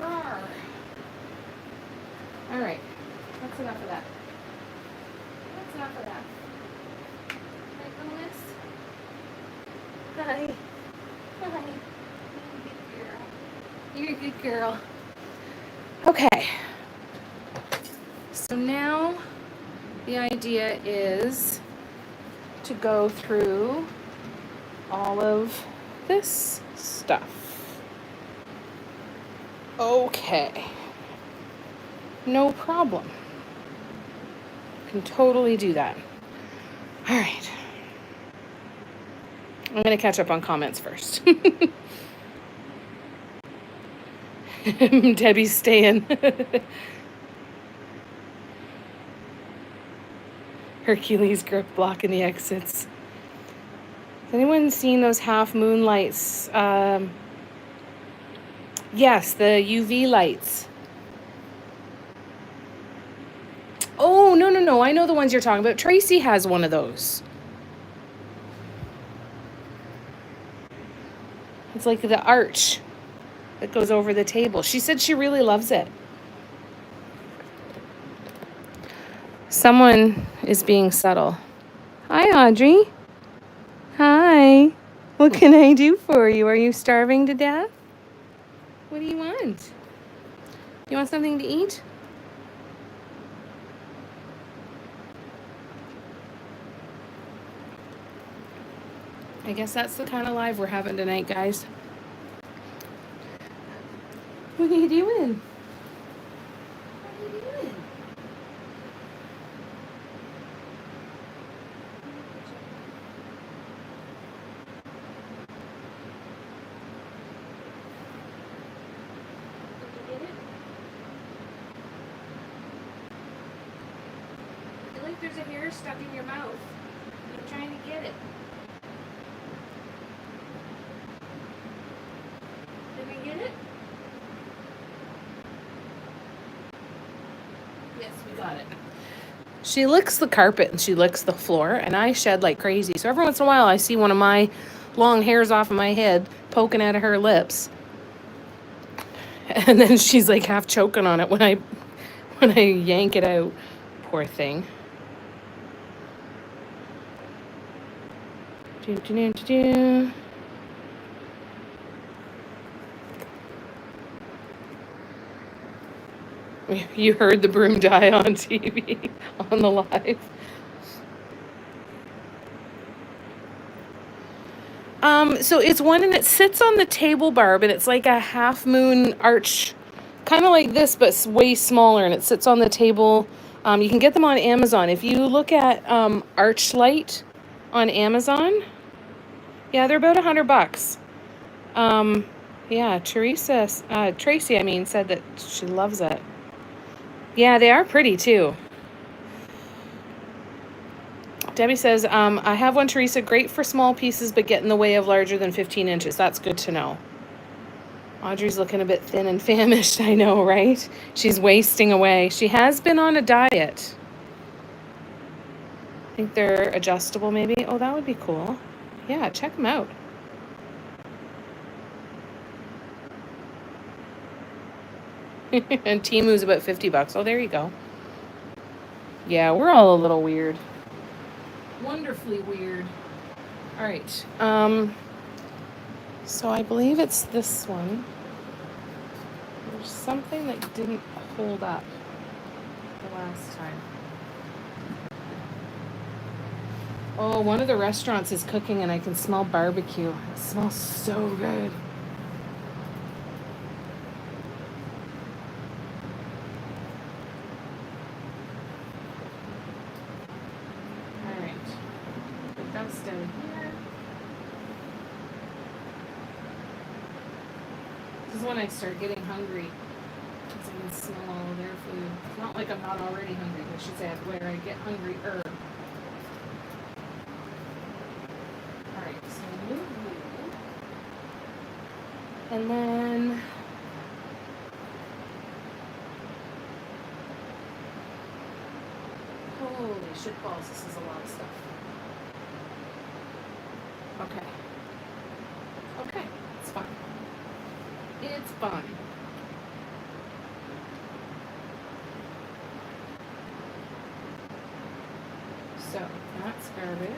Rawr. All right. That's enough of that. That's enough of that. Right, Louis? Hi. Hi. You're a good girl. Okay. So now the idea is to go through all of this stuff. Okay. No problem. Can totally do that. All right. I'm going to catch up on comments first. Debbie's staying. Hercules grip blocking the exits. Has anyone seen those half moon lights? Yes, the UV lights. Oh, no. I know the ones you're talking about. Tracy has one of those. It's like the arch that goes over the table. She said she really loves it. Someone is being subtle. Hi, Audrey. Hi. What can I do for you? Are you starving to death? What do you want? You want something to eat? I guess that's the kind of live we're having tonight, guys. What are you doing? What are you doing? Did you get it? I feel like there's a hair stuck in your mouth. You're trying to get it. Did we get it? Yes, we got it. She licks the carpet and she licks the floor, and I shed like crazy. So every once in a while I see one of my long hairs off of my head poking out of her lips. And then she's like half choking on it when I yank it out. Poor thing. You heard the broom die on TV, on the live. So it's one and it sits on the table barb and it's like a half moon arch, kind of like this, but way smaller, and it sits on the table. You can get them on Amazon. If you look at arch light on Amazon, yeah, they're about $100. Yeah, Tracy, I mean, said that she loves it. Yeah, they are pretty too. Debbie says, I have one, Teresa, great for small pieces, but get in the way of larger than 15 inches. That's good to know. Audrey's looking a bit thin and famished, I know, right? She's wasting away. She has been on a diet. I think they're adjustable, maybe. Oh, that would be cool. Yeah, check them out. And Temu's about $50. Oh, there you go. Yeah, we're all a little weird. Wonderfully weird. All right. So I believe it's this one. There's something that didn't hold up the last time. Oh, one of the restaurants is cooking and I can smell barbecue. It smells so good. All right. Put that down here. This is when I start getting hungry. Because I can smell all of their food. It's not like I'm not already hungry, I should say, where I get hungrier. Alright, so move you. And then holy shit balls, this is a lot of stuff. Okay. Okay, it's fine. It's fun. So that's garbage.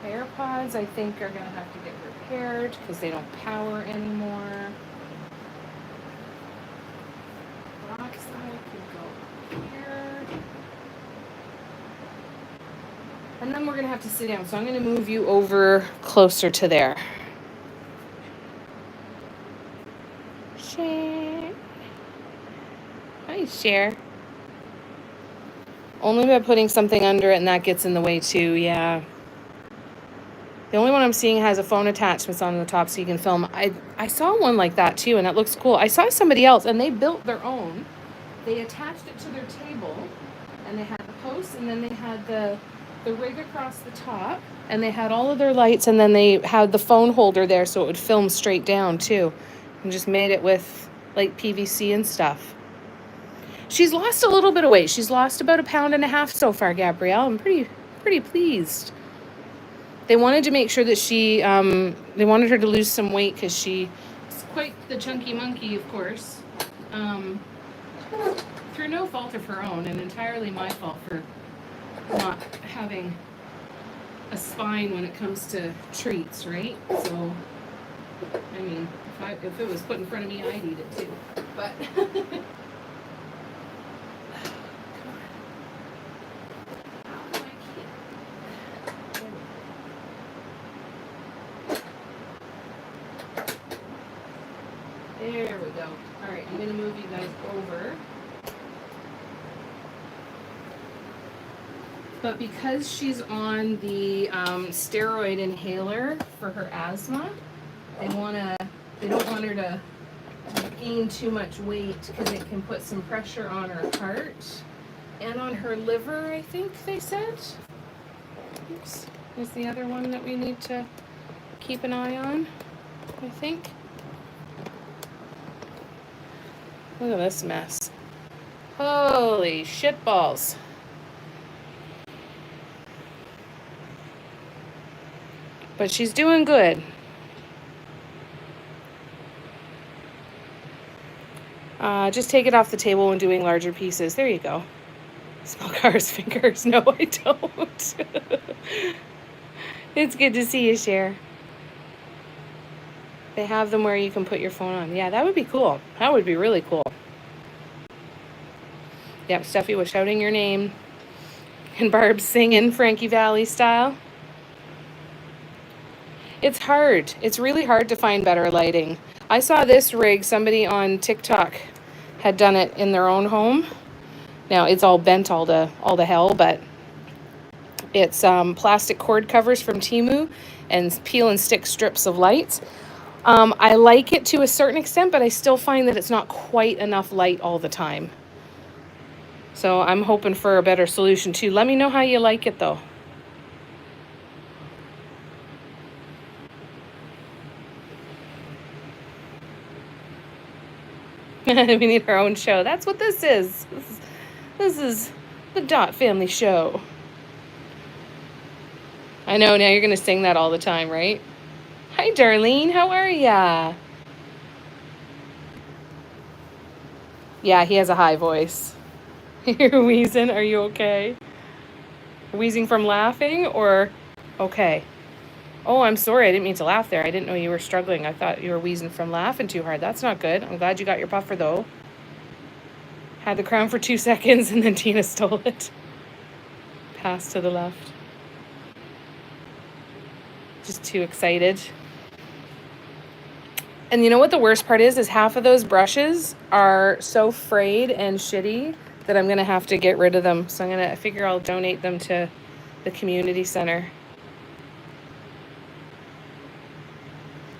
AirPods, I think, are going to have to get repaired because they don't power anymore. Peroxide could go here. And then we're going to have to sit down. So I'm going to move you over closer to there. Share. Hi, Share. Only by putting something under it, and that gets in the way too, yeah. The only one I'm seeing has a phone attachment on the top so you can film. I saw one like that too, and it looks cool. I saw somebody else, and they built their own. They attached it to their table, and they had the posts, and then they had the rig across the top, and they had all of their lights, and then they had the phone holder there so it would film straight down too. And just made it with like PVC and stuff. She's lost a little bit of weight. She's lost about 1.5 pounds so far, Gabrielle. I'm pretty pleased. They wanted to make sure that she, they wanted her to lose some weight because she's quite the chunky monkey, of course. Through no fault of her own, and entirely my fault for not having a spine when it comes to treats, right? So, I mean, if it was put in front of me, I'd eat it too. But there we go. All right, I'm going to move you guys over. But because she's on the steroid inhaler for her asthma, they don't want her to gain too much weight because it can put some pressure on her heart and on her liver, I think they said. Oops. Is the other one that we need to keep an eye on, I think. Look at this mess. Holy shit balls. But she's doing good. Just take it off the table when doing larger pieces. There you go. Smell Cara's fingers. No, I don't. It's good to see you, Cher. They have them where you can put your phone on. Yeah, that would be cool. That would be really cool. Yep, Steffi was shouting your name. And Barb's singing Frankie Valli style. It's hard. It's really hard to find better lighting. I saw this rig. Somebody on TikTok had done it in their own home. Now, it's all bent all to hell, but it's plastic cord covers from Temu and peel and stick strips of lights. I like it to a certain extent, but I still find that it's not quite enough light all the time. So I'm hoping for a better solution too. Let me know how you like it though. We need our own show. That's what this is. This is the Dot Family Show. I know, now you're going to sing that all the time, right? Hi, Darlene. How are ya? Yeah, he has a high voice. You're wheezing. Are you okay? Wheezing from laughing or okay? Oh, I'm sorry. I didn't mean to laugh there. I didn't know you were struggling. I thought you were wheezing from laughing too hard. That's not good. I'm glad you got your puffer, though. Had the crown for 2 seconds, and then Tina stole it. Pass to the left. Just too excited. And you know what the worst part is half of those brushes are so frayed and shitty that I'm going to have to get rid of them. So I figure I'll donate them to the community center.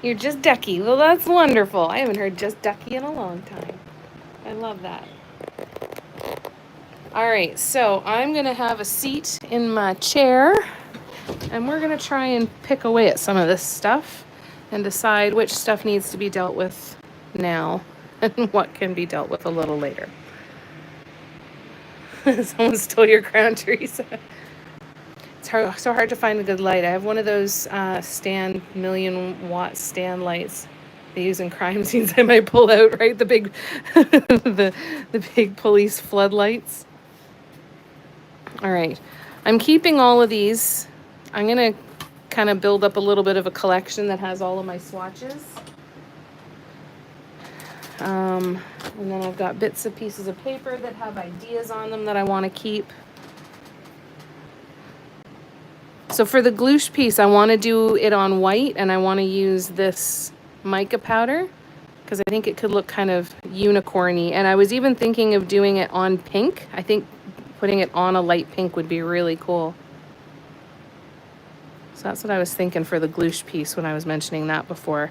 You're just Ducky. Well, that's wonderful. I haven't heard just Ducky in a long time. I love that. All right, so I'm going to have a seat in my chair, and we're going to try and pick away at some of this stuff and decide which stuff needs to be dealt with now and what can be dealt with a little later. Someone stole your crown, Teresa. It's so hard to find a good light. I have one of those million-watt stand lights they use in crime scenes. I might pull out, right? The big, the big police floodlights. All right, I'm keeping all of these. I'm gonna kind of build up a little bit of a collection that has all of my swatches. And then I've got bits of pieces of paper that have ideas on them that I want to keep. So for the glouche piece, I want to do it on white, and I want to use this mica powder because I think it could look kind of unicorny. And I was even thinking of doing it on pink. I think putting it on a light pink would be really cool. So that's what I was thinking for the glouche piece when I was mentioning that before.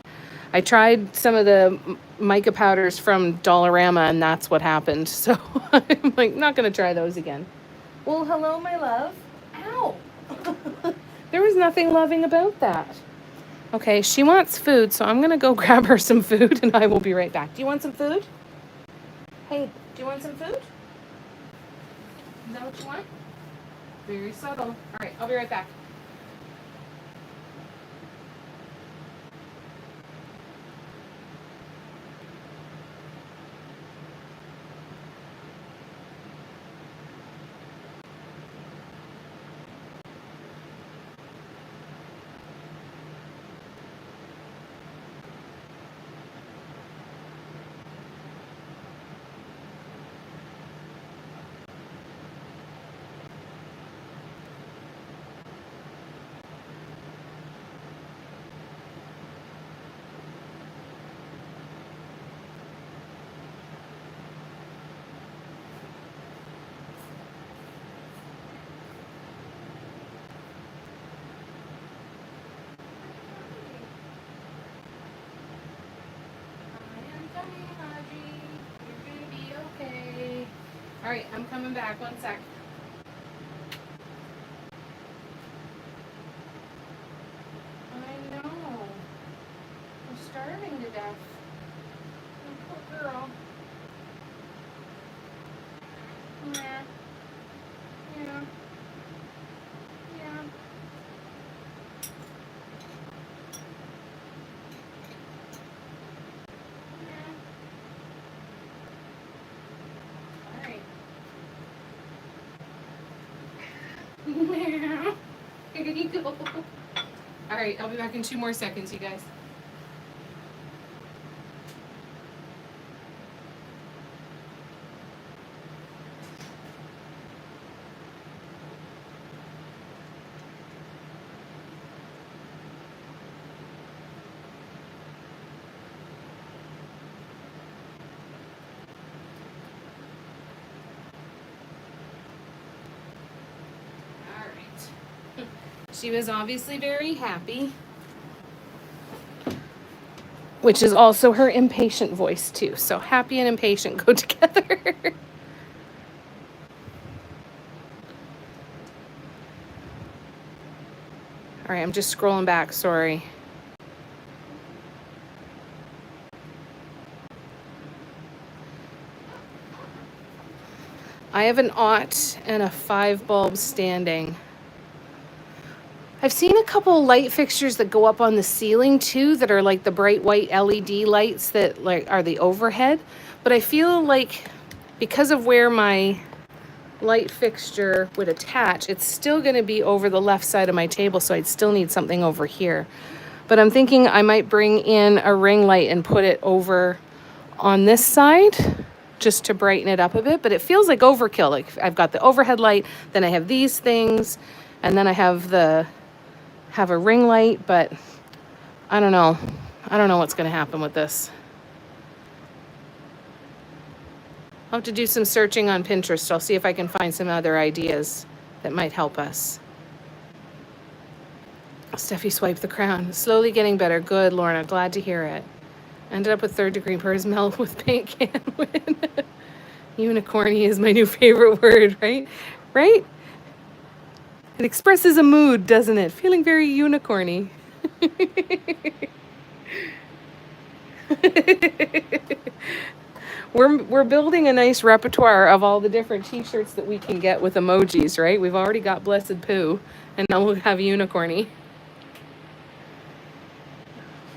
I tried some of the mica powders from Dollarama, and that's what happened. So I'm like, not going to try those again. Well, hello, my love. Ow! There was nothing loving about that. Okay, she wants food, so I'm going to go grab her some food, and I will be right back. Do you want some food? Hey, do you want some food? Is that what you want? Very subtle. All right, I'll be right back. All right, I'm coming back. 1 sec. I know. I'm starving to death. Poor girl. Yeah. Yeah. Yeah. Here you go. All right, I'll be back in 2 more seconds, you guys. She was obviously very happy, which is also her impatient voice too. So happy and impatient go together. All right, I'm just scrolling back, sorry. I have an aught and a 5 bulb standing. I've seen a couple light fixtures that go up on the ceiling too that are like the bright white LED lights that like are the overhead. But I feel like because of where my light fixture would attach, it's still going to be over the left side of my table, so I'd still need something over here. But I'm thinking I might bring in a ring light and put it over on this side just to brighten it up a bit. But it feels like overkill. Like I've got the overhead light, then I have these things, and then I have a ring light, but I don't know. I don't know what's going to happen with this. I'll have to do some searching on Pinterest. I'll see if I can find some other ideas that might help us. Steffi swiped the crown. Slowly getting better. Good, Lorna. Glad to hear it. Ended up with 3rd degree burns melt with paint can win. Unicorny is my new favorite word, right? Right? It expresses a mood, doesn't it? Feeling very unicorny. We're building a nice repertoire of all the different t-shirts that we can get with emojis, right? We've already got Blessed Pooh, and now we'll have Unicorny.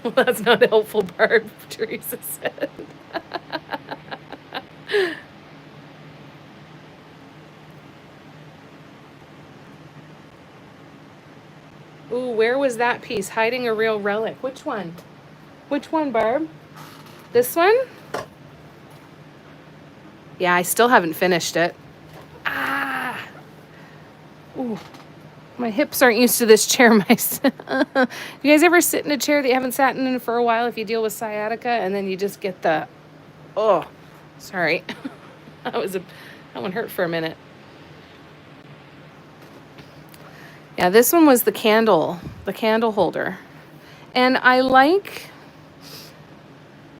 Well, that's not helpful, Barb, Teresa said. Ooh, where was that piece? Hiding a real relic. Which one? Which one, Barb? This one? Yeah, I still haven't finished it. Ah! Ooh, my hips aren't used to this chair. You guys ever sit in a chair that you haven't sat in for a while if you deal with sciatica and then you just get the, oh, sorry. That one hurt for a minute. Yeah, this one was the candle holder. And I like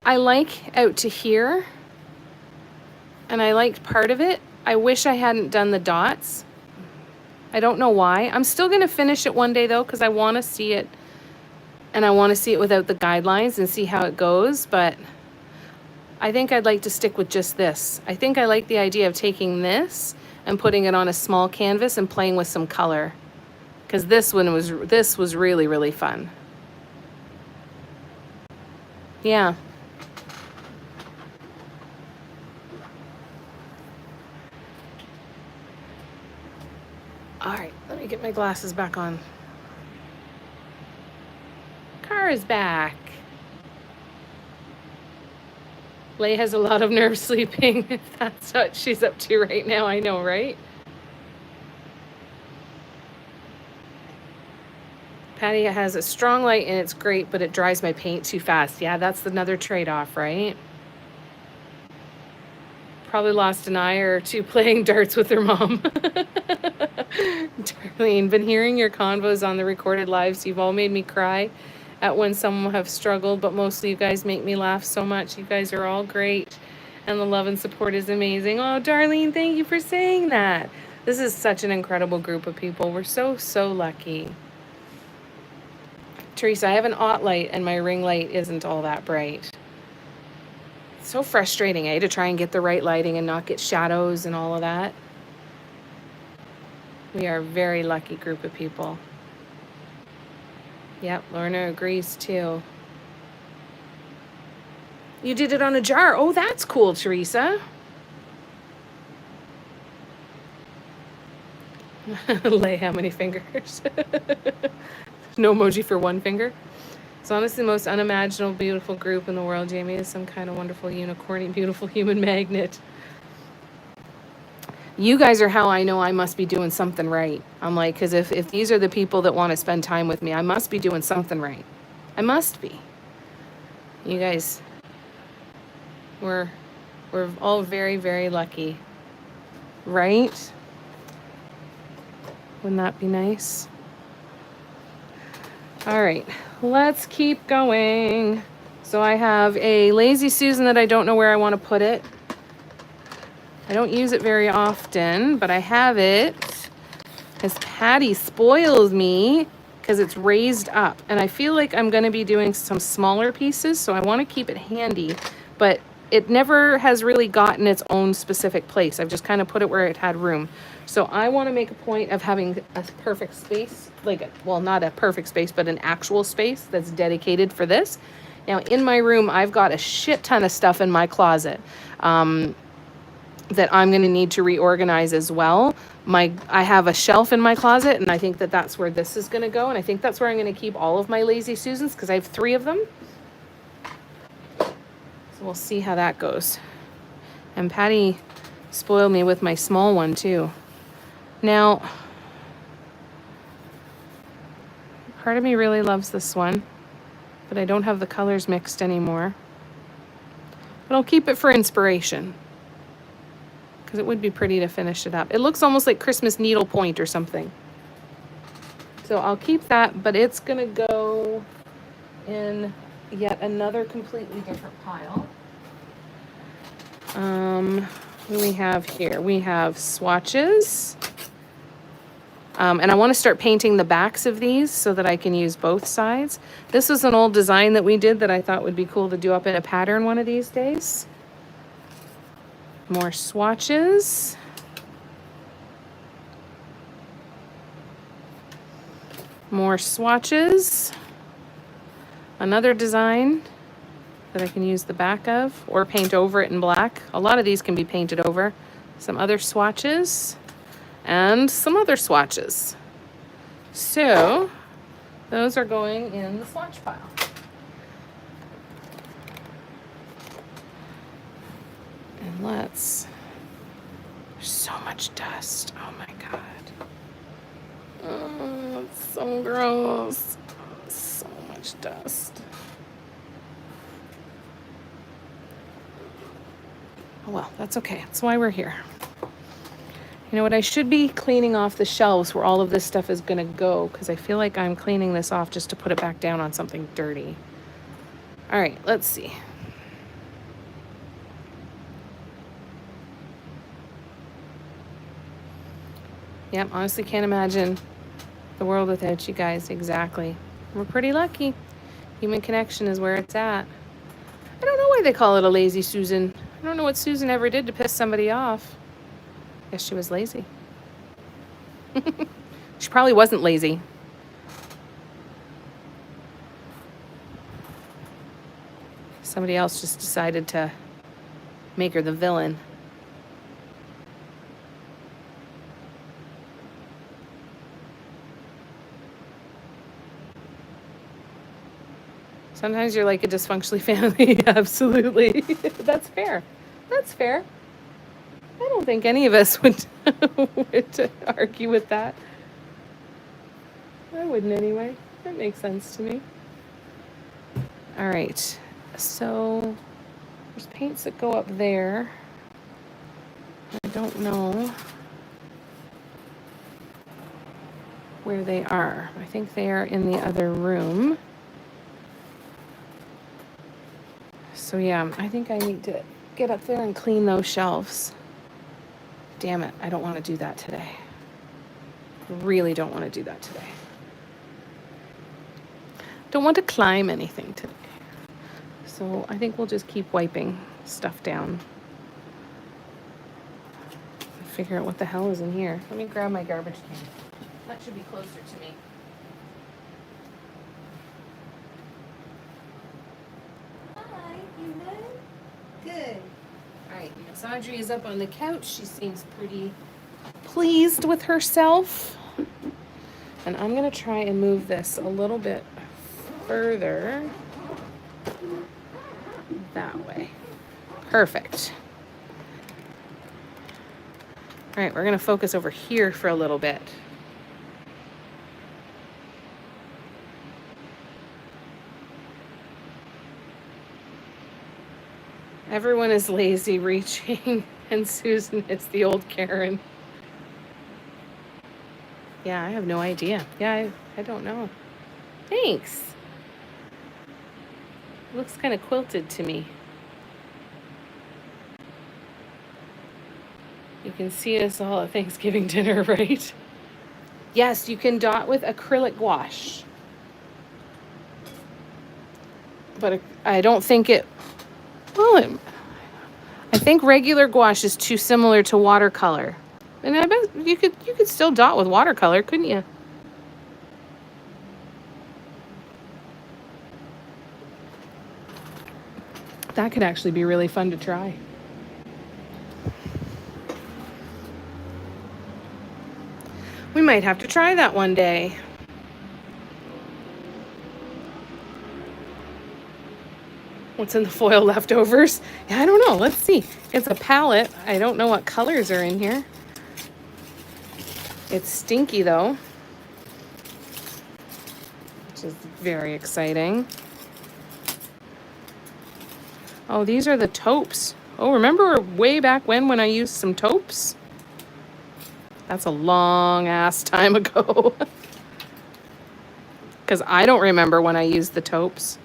out to here. And I liked part of it. I wish I hadn't done the dots. I don't know why. I'm still going to finish it one day though, because I want to see it. And I want to see it without the guidelines and see how it goes. But I think I'd like to stick with just this. I think I like the idea of taking this and putting it on a small canvas and playing with some color. Because this was really, really fun. Yeah. All right, let me get my glasses back on. Car is back. Leigh has a lot of nerve sleeping. If that's what she's up to right now, I know, right? Patty has a strong light and it's great, but it dries my paint too fast. Yeah, that's another trade-off, right? Probably lost an eye or two playing darts with her mom. Darlene, been hearing your convos on the recorded lives. You've all made me cry at when some have struggled, but mostly you guys make me laugh so much. You guys are all great, and the love and support is amazing. Oh, Darlene, thank you for saying that. This is such an incredible group of people. We're so, so lucky. Teresa, I have an aught light, and my ring light isn't all that bright. So frustrating, to try and get the right lighting and not get shadows and all of that. We are a very lucky group of people. Yep, Lorna agrees too. You did it on a jar. Oh, that's cool, Teresa. Lay how many fingers? No emoji for one finger. It's honestly the most unimaginable, beautiful group in the world. Jamie is some kind of wonderful, unicorny, beautiful human magnet. You guys are how I know I must be doing something right. I'm like, because if these are the people that want to spend time with me, I must be doing something right. I must be. You guys, we're all very, very lucky, right? Wouldn't that be nice? All right, let's keep going. So I have a Lazy Susan that I don't know where I want to put it. I don't use it very often, but I have it because Patty spoils me because it's raised up. And I feel like I'm going to be doing some smaller pieces, so I want to keep it handy. But it never has really gotten its own specific place. I've just kind of put it where it had room. So I want to make a point of having a perfect space, like, well, not a perfect space, but an actual space that's dedicated for this. Now, in my room, I've got a shit ton of stuff in my closet. That I'm going to need to reorganize as well. I have a shelf in my closet, and I think that that's where this is going to go. And I think that's where I'm going to keep all of my Lazy Susans because I have 3 of them. So we'll see how that goes. And Patty spoiled me with my small one too. Now, part of me really loves this one, but I don't have the colors mixed anymore. But I'll keep it for inspiration, because it would be pretty to finish it up. It looks almost like Christmas needlepoint or something. So I'll keep that, but it's gonna go in yet another completely different pile. What do we have here? We have swatches. And I want to start painting the backs of these so that I can use both sides. This is an old design that we did that I thought would be cool to do up in a pattern one of these days. More swatches. More swatches. Another design that I can use the back of or paint over it in black. A lot of these can be painted over. Some other swatches and some other swatches. So those are going in the swatch pile. And there's so much dust. Oh my God. Oh, it's so gross. So much dust. Oh well, that's okay. That's why we're here. You know what? I should be cleaning off the shelves where all of this stuff is going to go, because I feel like I'm cleaning this off just to put it back down on something dirty. All right, let's see. Yep, honestly can't imagine the world without you guys. Exactly. We're pretty lucky. Human connection is where it's at. I don't know why they call it a Lazy Susan. I don't know what Susan ever did to piss somebody off. Guess she was lazy. She probably wasn't lazy. Somebody else just decided to make her the villain. Sometimes you're like a dysfunctionally family. Absolutely. That's fair. That's fair. I don't think any of us would argue with that. I wouldn't anyway. That makes sense to me. All right. So there's paints that go up there. I don't know where they are. I think they are in the other room. So yeah, I think I need to get up there and clean those shelves. Damn it, I don't want to do that today. I really don't want to do that today. Don't want to climb anything today. So I think we'll just keep wiping stuff down. Figure out what the hell is in here. Let me grab my garbage can. That should be closer to me. Hi, you good? Good. All right, Miss Audrey is up on the couch. She seems pretty pleased with herself. And I'm going to try and move this a little bit further that way. Perfect. All right, we're going to focus over here for a little bit. Everyone is lazy reaching, and Susan is the old Karen. Yeah, I have no idea. Yeah, I don't know. Thanks. Looks kind of quilted to me. You can see us all at Thanksgiving dinner, right? Yes, you can dot with acrylic gouache. But I don't think it, well, I think regular gouache is too similar to watercolor. And I bet you could still dot with watercolor, couldn't you? That could actually be really fun to try. We might have to try that one day. What's in the foil leftovers? Yeah, I don't know. Let's see. It's a palette. I don't know what colors are in here. It's stinky though, which is very exciting. Oh, these are the taupes. Oh, remember way back when I used some taupes? That's a long ass time ago. Because I don't remember when I used the taupes.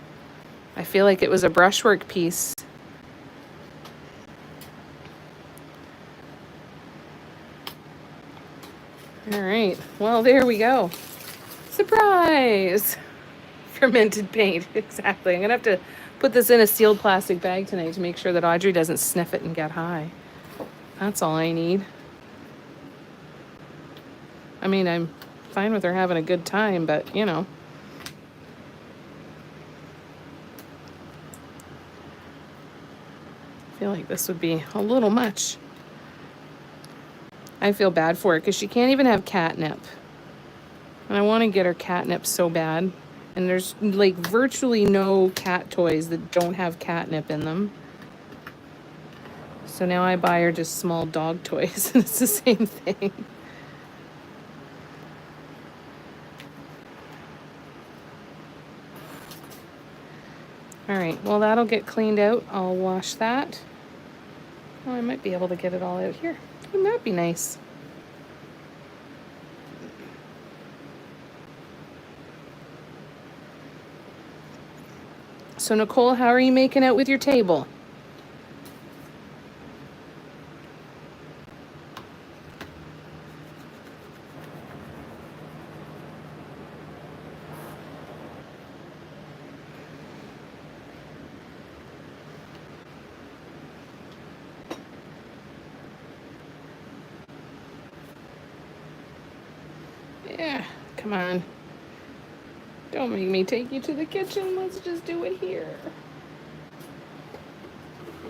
I feel like it was a brushwork piece. All right, well, there we go. Surprise! Fermented paint, exactly. I'm gonna have to put this in a sealed plastic bag tonight to make sure that Audrey doesn't sniff it and get high. That's all I need. I mean, I'm fine with her having a good time, but you know. I feel like this would be a little much. I feel bad for her because she can't even have catnip. And I want to get her catnip so bad. And there's like virtually no cat toys that don't have catnip in them. So now I buy her just small dog toys and it's the same thing. All right, well, that'll get cleaned out. I'll wash that. Oh, I might be able to get it all out here. Wouldn't that be nice? So, Nicole, how are you making out with your table? Yeah, come on. Don't make me take you to the kitchen. Let's just do it here.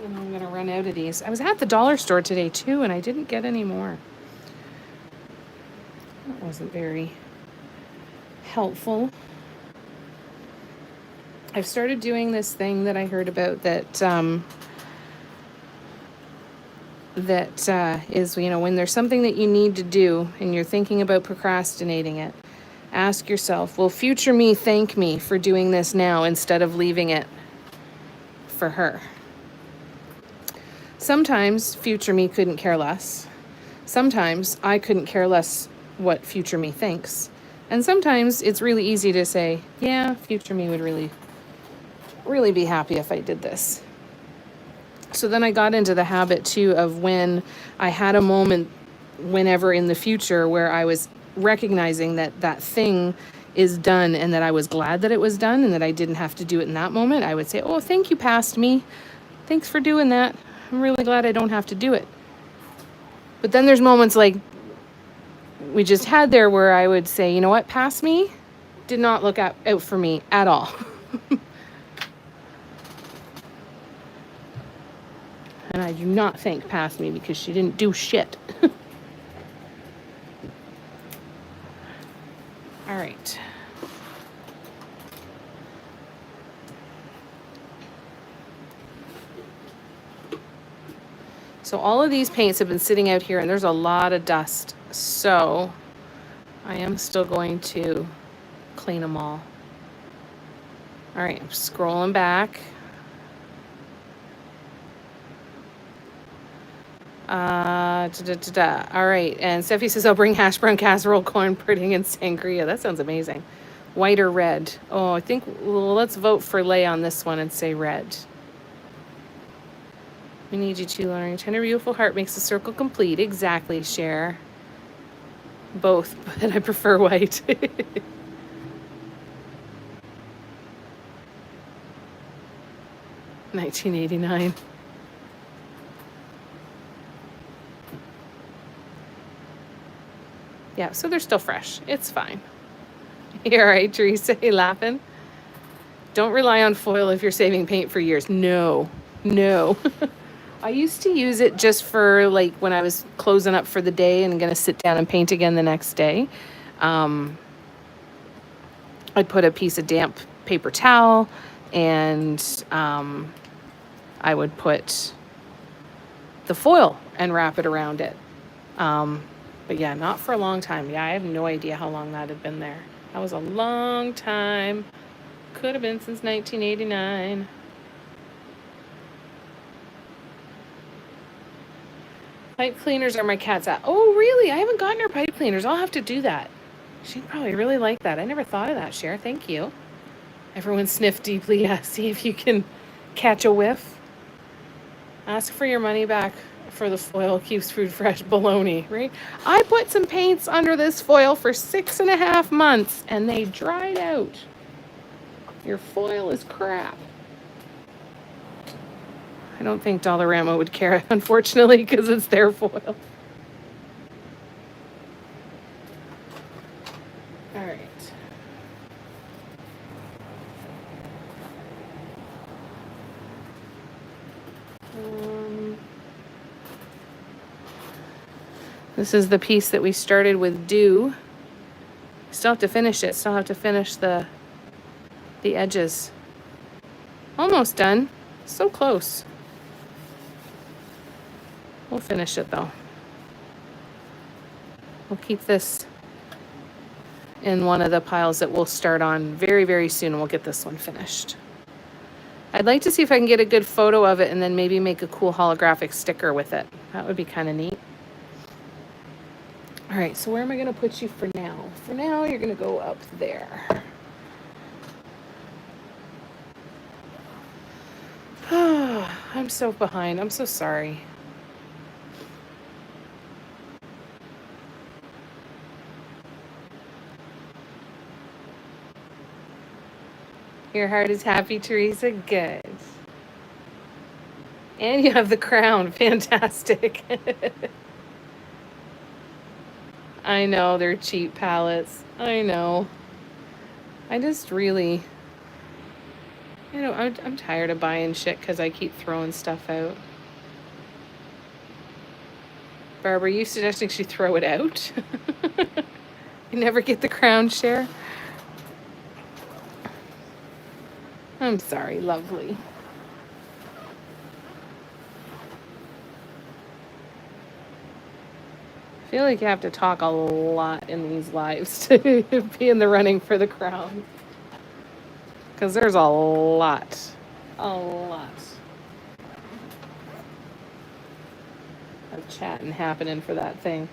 And I'm gonna run out of these. I was at the dollar store today too, and I didn't get any more. That wasn't very helpful. I've started doing this thing that I heard about that is, you know, when there's something that you need to do and you're thinking about procrastinating it, ask yourself, will future me thank me for doing this now instead of leaving it for her? Sometimes future me couldn't care less. Sometimes I couldn't care less what future me thinks. And sometimes it's really easy to say, yeah, future me would really be happy if I did this. So then I got into the habit too of when I had a moment whenever in the future where I was recognizing that that thing is done and that I was glad that it was done and that I didn't have to do it in that moment, I would say, oh, thank you, past me. Thanks for doing that. I'm really glad I don't have to do it. But then there's moments like we just had there where I would say, you know what, past me did not look out for me at all. And I do not thank past me because she didn't do shit. right. So all of these paints have been sitting out here and there's a lot of dust. So I am still going to clean them all. All right, I'm scrolling back. All right, and Steffi says, I'll bring hash brown casserole, corn pudding, and sangria. That sounds amazing. White or red? Oh, I think, well, let's vote for Lay on this one and say red. We need you to learn. Tender, beautiful heart makes the circle complete. Exactly, Cher. Both, but I prefer white. 1989. Yeah, so they're still fresh. It's fine. You're right, Teresa. You laughing? Don't rely on foil if you're saving paint for years. No. I used to use it just for like when I was closing up for the day and going to sit down and paint again the next day. I'd put a piece of damp paper towel and I would put the foil and wrap it around it. But yeah, not for a long time. Yeah, I have no idea how long that had been there. That was a long time. Could have been since 1989. Pipe cleaners are my cat's at. Oh, really? I haven't gotten her pipe cleaners. I'll have to do that. She'd probably really like that. I never thought of that, Cher. Thank you. Everyone sniff deeply. Yeah, see if you can catch a whiff. Ask for your money back for the foil. Keeps food fresh. Baloney, right? I put some paints under this foil for 6.5 months and they dried out. Your foil is crap. I don't think Dollarama would care, unfortunately, because it's their foil. All right. This is the piece that we started with Dew. Still have to finish it. Still have to finish the edges. Almost done. So close. We'll finish it though. We'll keep this in one of the piles that we'll start on very, very soon, and we'll get this one finished. I'd like to see if I can get a good photo of it and then maybe make a cool holographic sticker with it. That would be kind of neat. All right, so where am I going to put you for now? For now, you're going to go up there. I'm so behind. I'm so sorry. Your heart is happy, Teresa? Good. And you have the crown. Fantastic. I know, they're cheap palettes. I know. I just really... I'm tired of buying shit because I keep throwing stuff out. Barbara, you suggesting she throw it out? You never get the crown, Cher? I'm sorry, lovely. I feel like you have to talk a lot in these lives to be in the running for the crown. Because there's a lot of chatting happening for that thing.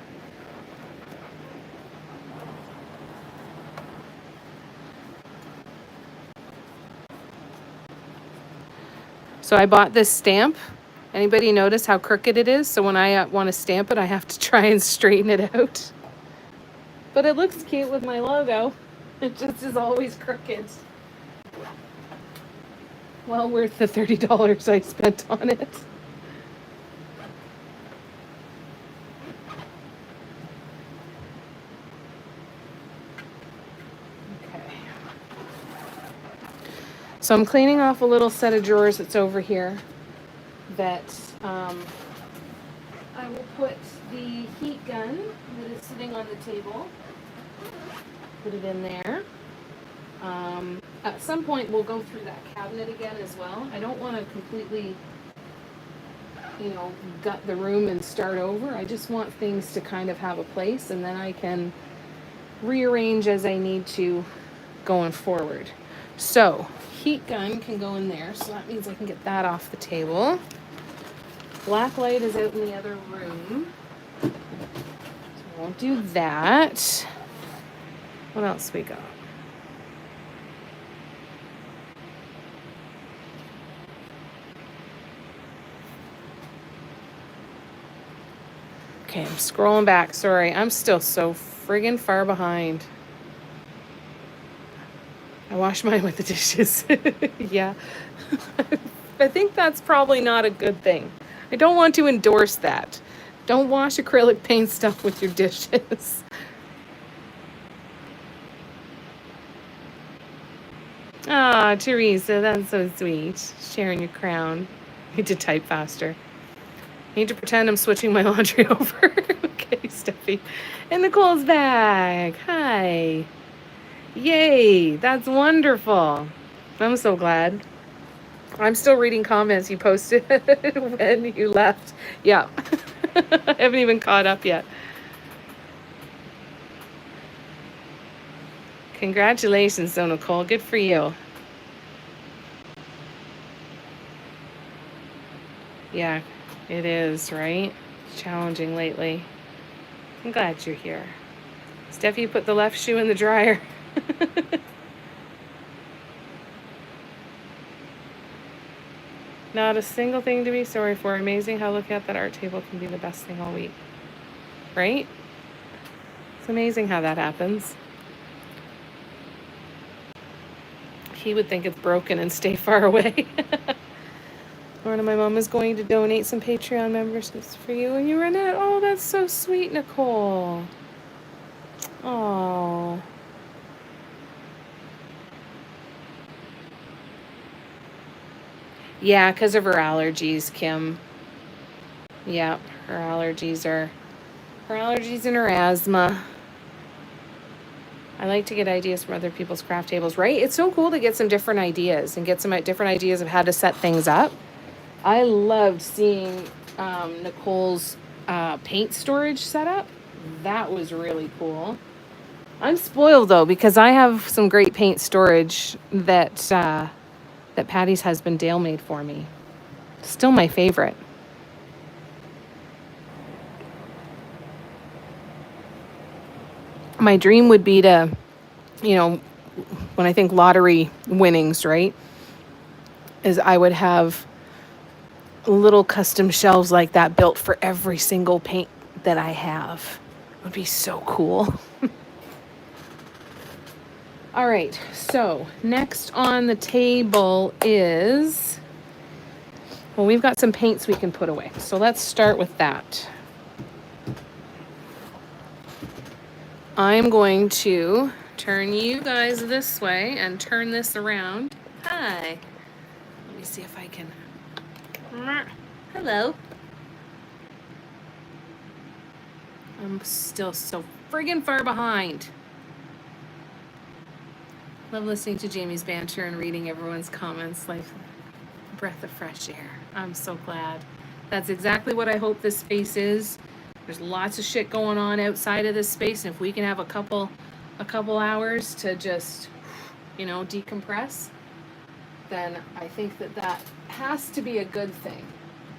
So I bought this stamp. Anybody notice how crooked it is? So when I want to stamp it, I have to try and straighten it out. But it looks cute with my logo. It just is always crooked. Well worth the $30 I spent on it. Okay. So I'm cleaning off a little set of drawers that's over here that I will put the heat gun that is sitting on the table. Put it in there. At some point, we'll go through that cabinet again as well. I don't want to completely, gut the room and start over. I just want things to kind of have a place, and then I can rearrange as I need to going forward. So, heat gun can go in there, so that means I can get that off the table. Black light is out in the other room. So I won't do that. What else we got? Okay, I'm scrolling back. Sorry, I'm still so friggin' far behind. I wash mine with the dishes. Yeah. I think that's probably not a good thing. I don't want to endorse that. Don't wash acrylic paint stuff with your dishes. Ah, Teresa, that's so sweet. Sharing your crown. I need to type faster. I need to pretend I'm switching my laundry over. Okay, Steffi. And Nicole's back. Hi. Yay, that's wonderful. I'm so glad. I'm still reading comments you posted when you left. Yeah. I haven't even caught up yet. Congratulations, though, Nicole. Good for you. Yeah, it is, right? It's challenging lately. I'm glad you're here. Steffi, you put the left shoe in the dryer. Not a single thing to be sorry for. Amazing how looking at that art table can be the best thing all week. Right? It's amazing how that happens. He would think it's broken and stay far away. Lorna, my mom is going to donate some Patreon memberships for you when you run out. Oh, that's so sweet, Nicole. Oh. Yeah, because of her allergies, Kim. Yeah, her allergies and her asthma. I like to get ideas from other people's craft tables, right? It's so cool to get some different ideas and get some different ideas of how to set things up. I loved seeing Nicole's paint storage setup. That was really cool. I'm spoiled though because I have some great paint storage that Patty's husband Dale made for me. Still my favorite. My dream would be to, when I think lottery winnings, right, is I would have little custom shelves like that built for every single paint that I have. It would be so cool. All right, so next on the table is, well, we've got some paints we can put away. So let's start with that. I'm going to turn you guys this way and turn this around. Hi. Let me see if I can. Hello. I'm still so friggin' far behind. Love listening to Jamie's banter and reading everyone's comments like a breath of fresh air. I'm so glad. That's exactly what I hope this space is. There's lots of shit going on outside of this space, and if we can have a couple hours to just, decompress, then I think that has to be a good thing.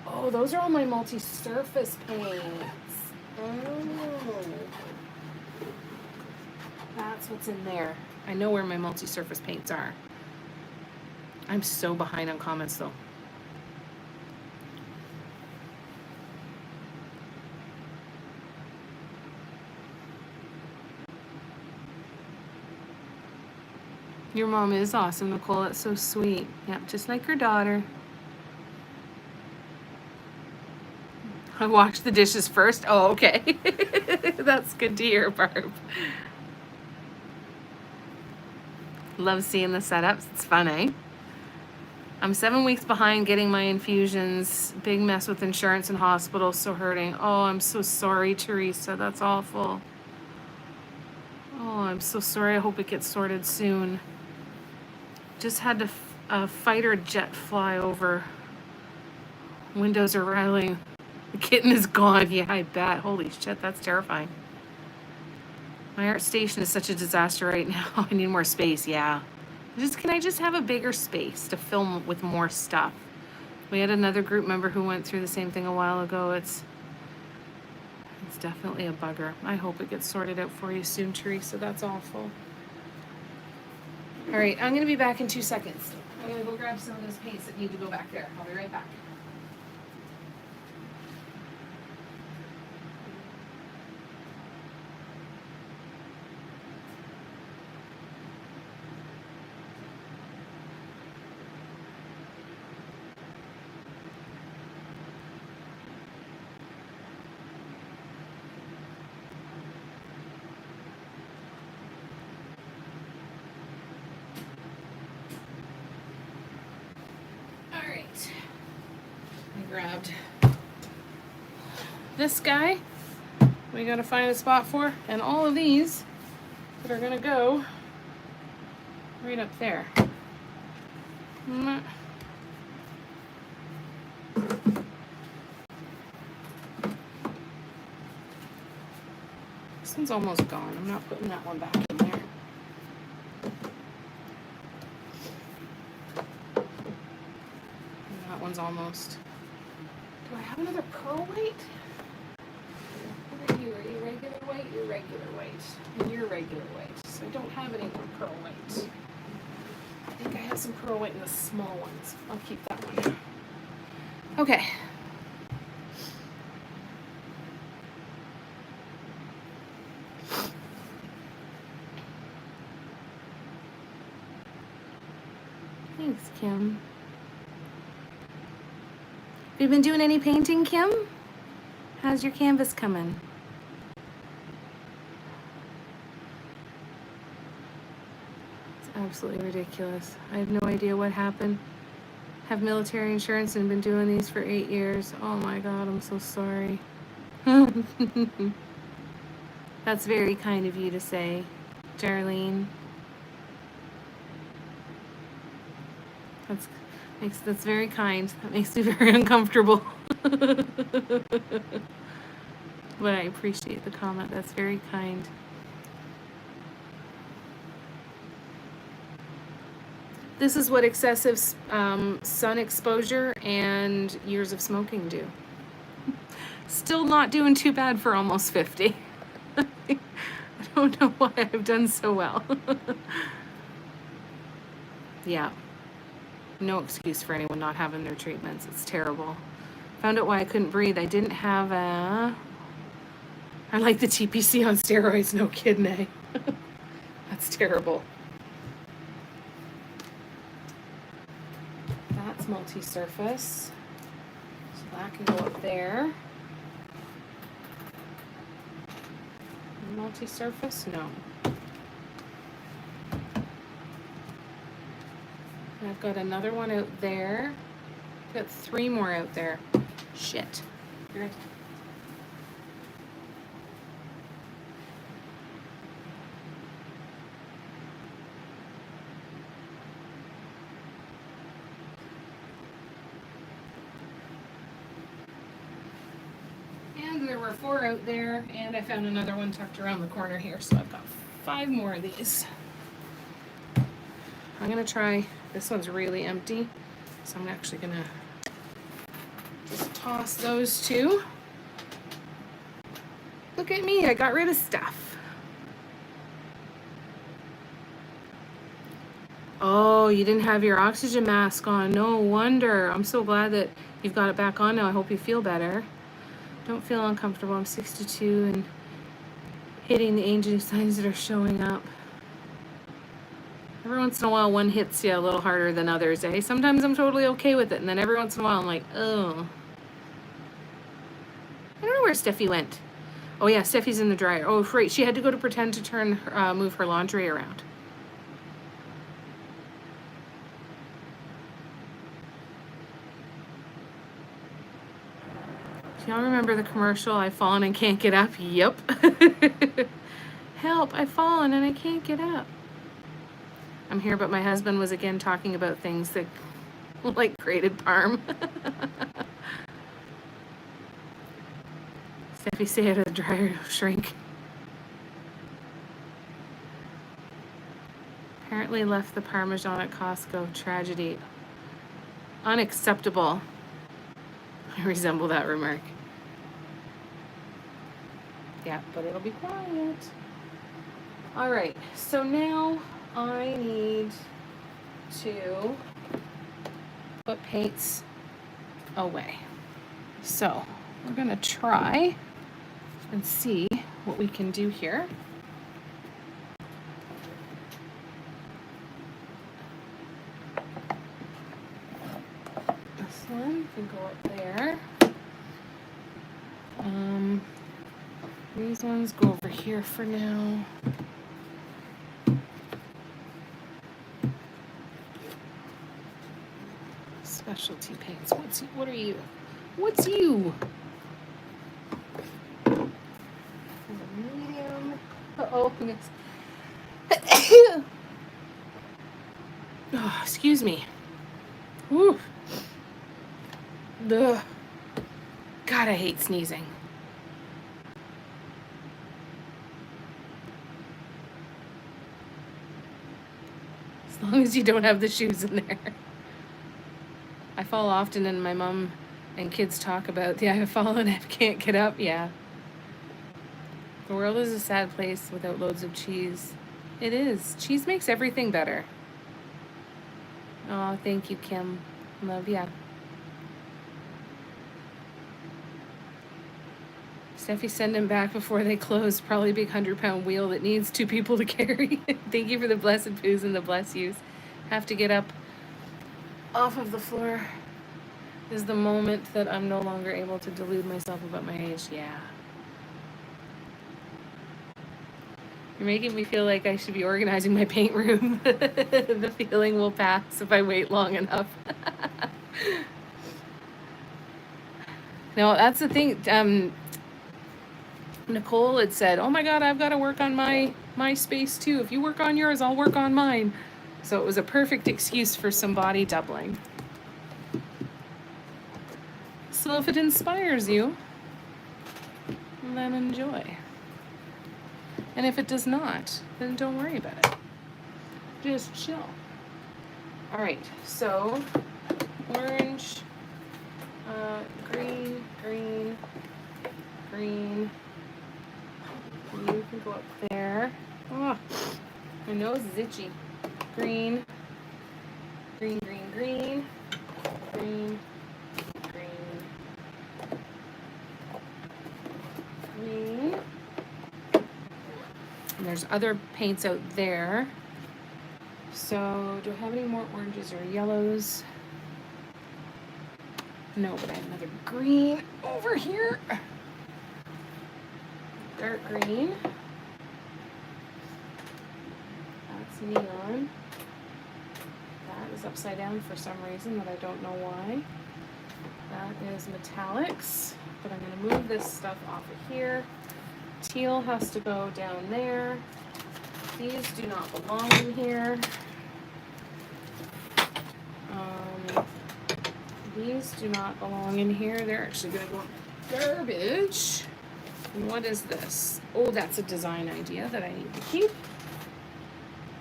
Oh, those are all my multi-surface paints. Oh. That's what's in there. I know where my multi-surface paints are. I'm so behind on comments though. Your mom is awesome, Nicole. That's so sweet. Yeah, just like her daughter. I washed the dishes first. Oh, okay. That's good to hear, Barb. Love seeing the setups. It's fun, eh? I'm 7 weeks behind getting my infusions. Big mess with insurance and hospitals. So hurting. Oh, I'm so sorry, Teresa. That's awful. Oh, I'm so sorry. I hope it gets sorted soon. Just had a fighter jet fly over. Windows are rattling. The kitten is gone. Yeah, I bet. Holy shit, that's terrifying. My art station is such a disaster right now. I need more space, yeah. Can I just have a bigger space to film with more stuff? We had another group member who went through the same thing a while ago. It's definitely a bugger. I hope it gets sorted out for you soon, Teresa. That's awful. All right, I'm going to be back in 2 seconds. I'm going to go grab some of those paints that need to go back there. I'll be right back. All right. I grabbed this guy we got to find a spot for, and all of these that are going to go right up there. This one's almost gone. I'm not putting that one back in there. And that one's almost. Do I have another pearl white? What are you? Are you regular white? You're regular white. And you're regular white. So I don't have any more pearl white. I think I have some pearl white in the small ones. I'll keep that one. Okay. Thanks, Kim. Have you been doing any painting, Kim? How's your canvas coming? It's absolutely ridiculous. I have no idea what happened. Have military insurance and been doing these for 8 years. Oh my God, I'm so sorry. That's very kind of you to say, Darlene. That's very kind. That makes me very uncomfortable. But I appreciate the comment. That's very kind. This is what excessive sun exposure and years of smoking do. Still not doing too bad for almost 50. I don't know why I've done so well. Yeah. No excuse for anyone not having their treatments. It's terrible. Found out why I couldn't breathe. I didn't have a... I like the TPC on steroids. No kidding, eh? That's terrible. That's multi-surface. So that can go up there. Multi-surface? No. And I've got another one out there. I've got 3 more out there. Shit. Here. And there were 4 out there, and I found another one tucked around the corner here, so I've got 5 more of these. I'm gonna try, this one's really empty, so I'm actually gonna just toss those 2. Look at me, I got rid of stuff. Oh, you didn't have your oxygen mask on. No wonder. I'm so glad that you've got it back on now. I hope you feel better. Don't feel uncomfortable. I'm 62 and hitting the aging signs that are showing up. Every once in a while, one hits you a little harder than others, eh? Sometimes I'm totally okay with it, and then every once in a while, I'm like, oh. I don't know where Steffi went. Oh yeah, Steffi's in the dryer. Oh, right, she had to go to pretend to move her laundry around. Do y'all remember the commercial, I've fallen and can't get up? Yep. Help, I've fallen and I can't get up. I'm here, but my husband was again talking about things that like grated parm. Steffi, stay out of the dryer, it'll shrink. Apparently left the Parmesan at Costco. Tragedy. Unacceptable. I resemble that remark. Yeah, but it'll be quiet. All right, so now I need to put paints away. So we're gonna try and see what we can do here. This one can go up there. These ones go over here for now. Specialty paints. What are you? What's you? Medium. Uh-oh. Oh, excuse me. Woo. Ugh. God, I hate sneezing. As long as you don't have the shoes in there. I fall often, and my mom and kids talk about, yeah, I've fallen, I can't get up. Yeah. The world is a sad place without loads of cheese. It is. Cheese makes everything better. Oh, thank you, Kim. Love ya. Steffi, send them back before they close. Probably a big 100-pound wheel that needs 2 people to carry. Thank you for the blessed poos and the bless yous. Have to get up off of the floor. Is the moment that I'm no longer able to delude myself about my age. Yeah. You're making me feel like I should be organizing my paint room. The feeling will pass if I wait long enough. No, that's the thing. Nicole had said, oh my God, I've got to work on my space too. If you work on yours, I'll work on mine. So it was a perfect excuse for some body doubling. So if it inspires you, then enjoy. And if it does not, then don't worry about it. Just chill. All right, so orange, green, green, green. You can go up there. Oh, my nose is itchy. Green, green, green, green, green, green, green. And there's other paints out there. So do I have any more oranges or yellows? No, but I have another green over here. Dark green. That's neon. That is upside down for some reason that I don't know why. That is metallics, but I'm going to move this stuff off of here. Teal has to go down there. These do not belong in here. These do not belong in here. They're actually going to go in garbage. And what is this? Oh, that's a design idea that I need to keep.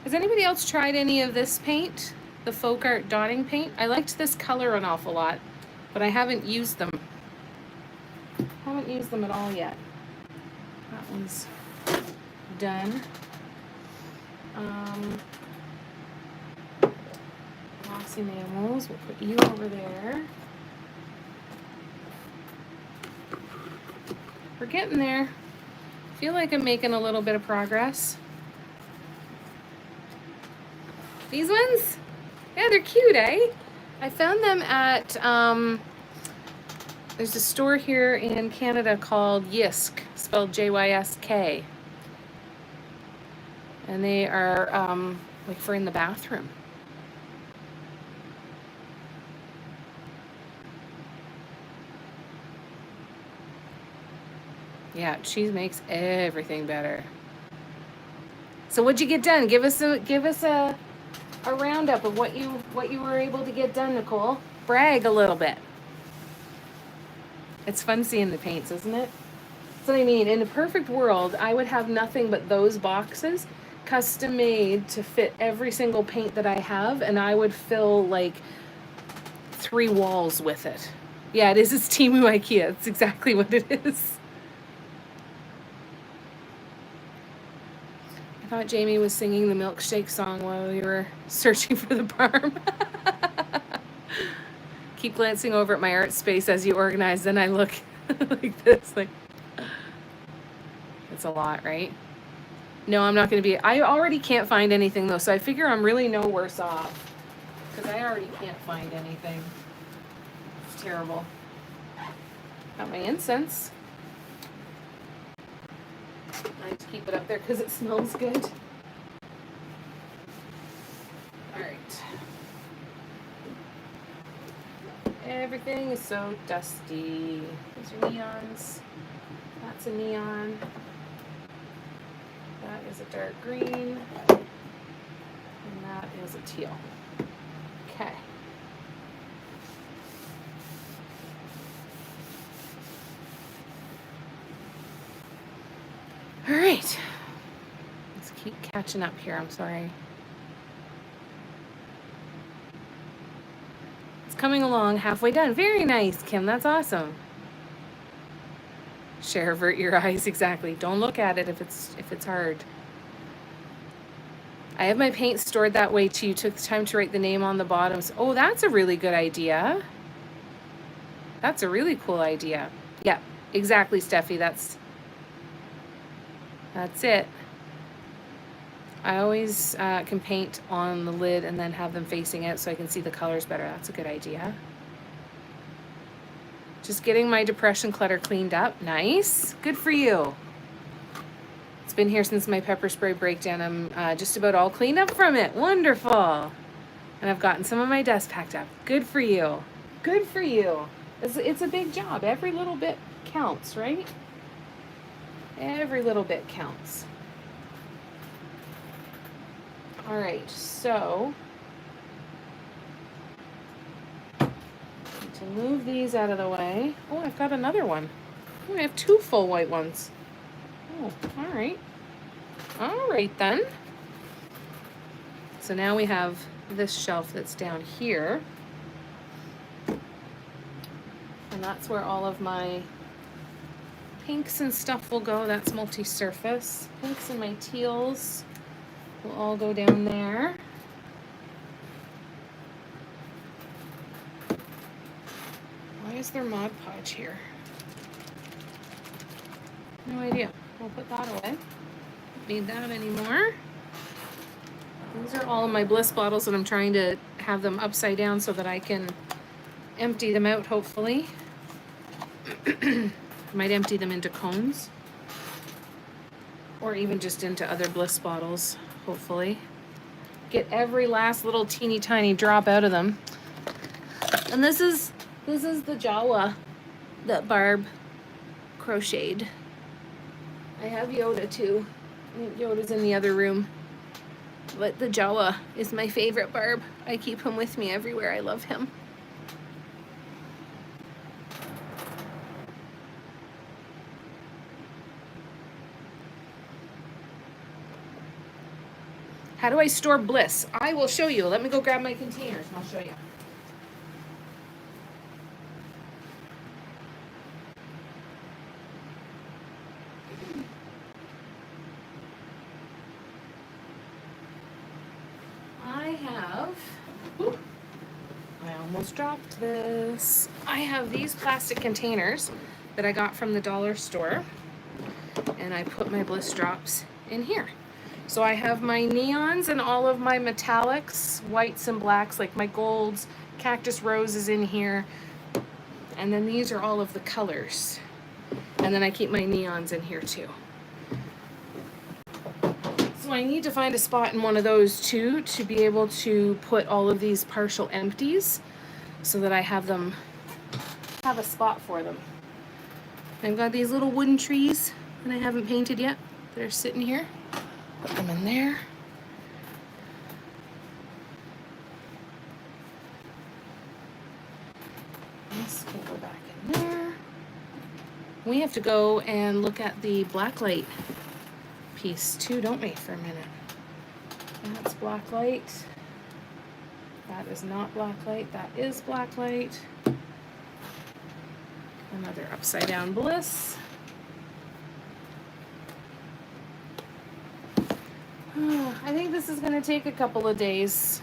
Has anybody else tried any of this paint? The folk art dotting paint? I liked this color an awful lot, but I haven't used them. Haven't used them at all yet. That one's done. Glossy enamels, we'll put you over there. We're getting there. I feel like I'm making a little bit of progress. These ones? Yeah, they're cute, eh? I found them at, there's a store here in Canada called Yisk, spelled Jysk. And they are like for in the bathroom. Yeah, cheese makes everything better. So what'd you get done? Give us a roundup of what you were able to get done, Nicole. Brag a little bit. It's fun seeing the paints, isn't it? That's what I mean. In a perfect world, I would have nothing but those boxes custom made to fit every single paint that I have, and I would fill like 3 walls with it. Yeah, it is. It's Temu IKEA. It's exactly what it is. I thought Jamie was singing the milkshake song while we were searching for the barm. Keep glancing over at my art space as you organize, then I look like this. Like, it's a lot, right? No, I'm not going to be. I already can't find anything, though, so I figure I'm really no worse off. Because I already can't find anything. It's terrible. Got my incense. I like to keep it up there because it smells good. Alright. Everything is so dusty. These are neons. That's a neon. That is a dark green. And that is a teal. Okay. All right. Let's keep catching up here. I'm sorry. It's coming along halfway done. Very nice, Kim. That's awesome. Share, avert your eyes. Exactly. Don't look at it if it's hard. I have my paint stored that way too. You took the time to write the name on the bottoms. Oh, that's a really good idea. That's a really cool idea. Yeah, exactly, Steffi. That's it. I always can paint on the lid and then have them facing out so I can see the colors better. That's a good idea. Just getting my depression clutter cleaned up. Nice. Good for you. It's been here since my pepper spray breakdown. I'm just about all cleaned up from it. Wonderful. And I've gotten some of my dust packed up. Good for you. Good for you. It's a big job. Every little bit counts, right? Every little bit counts. All right, so to move these out of the way. Oh, I've got another one. Oh, I have 2 full white ones. Oh, all right. All right then. So now we have this shelf that's down here. And that's where all of my pinks and stuff will go. That's multi-surface. Pinks and my teals will all go down there. Why is there Mod Podge here? No idea. We'll put that away. Don't need that anymore. These are all of my Bliss bottles, and I'm trying to have them upside down so that I can empty them out, hopefully. Might empty them into cones. Or even just into other Bliss bottles, hopefully. Get every last little teeny tiny drop out of them. And this is the Jawa that Barb crocheted. I have Yoda too. Yoda's in the other room. But the Jawa is my favorite Barb. I keep him with me everywhere. I love him. How do I store Bliss? I will show you. Let me go grab my containers and I'll show you. I almost dropped this. I have these plastic containers that I got from the dollar store, and I put my Bliss drops in here. So I have my neons and all of my metallics, whites and blacks, like my golds, cactus roses in here, and then these are all of the colors. And then I keep my neons in here too. So I need to find a spot in one of those too to be able to put all of these partial empties so that I have a spot for them. I've got these little wooden trees that I haven't painted yet that are sitting here. Put them in there. This can go back in there. We have to go and look at the blacklight piece too, don't we, for a minute? That's blacklight. That is not blacklight. That is blacklight. Another upside down bliss. I think this is going to take a couple of days.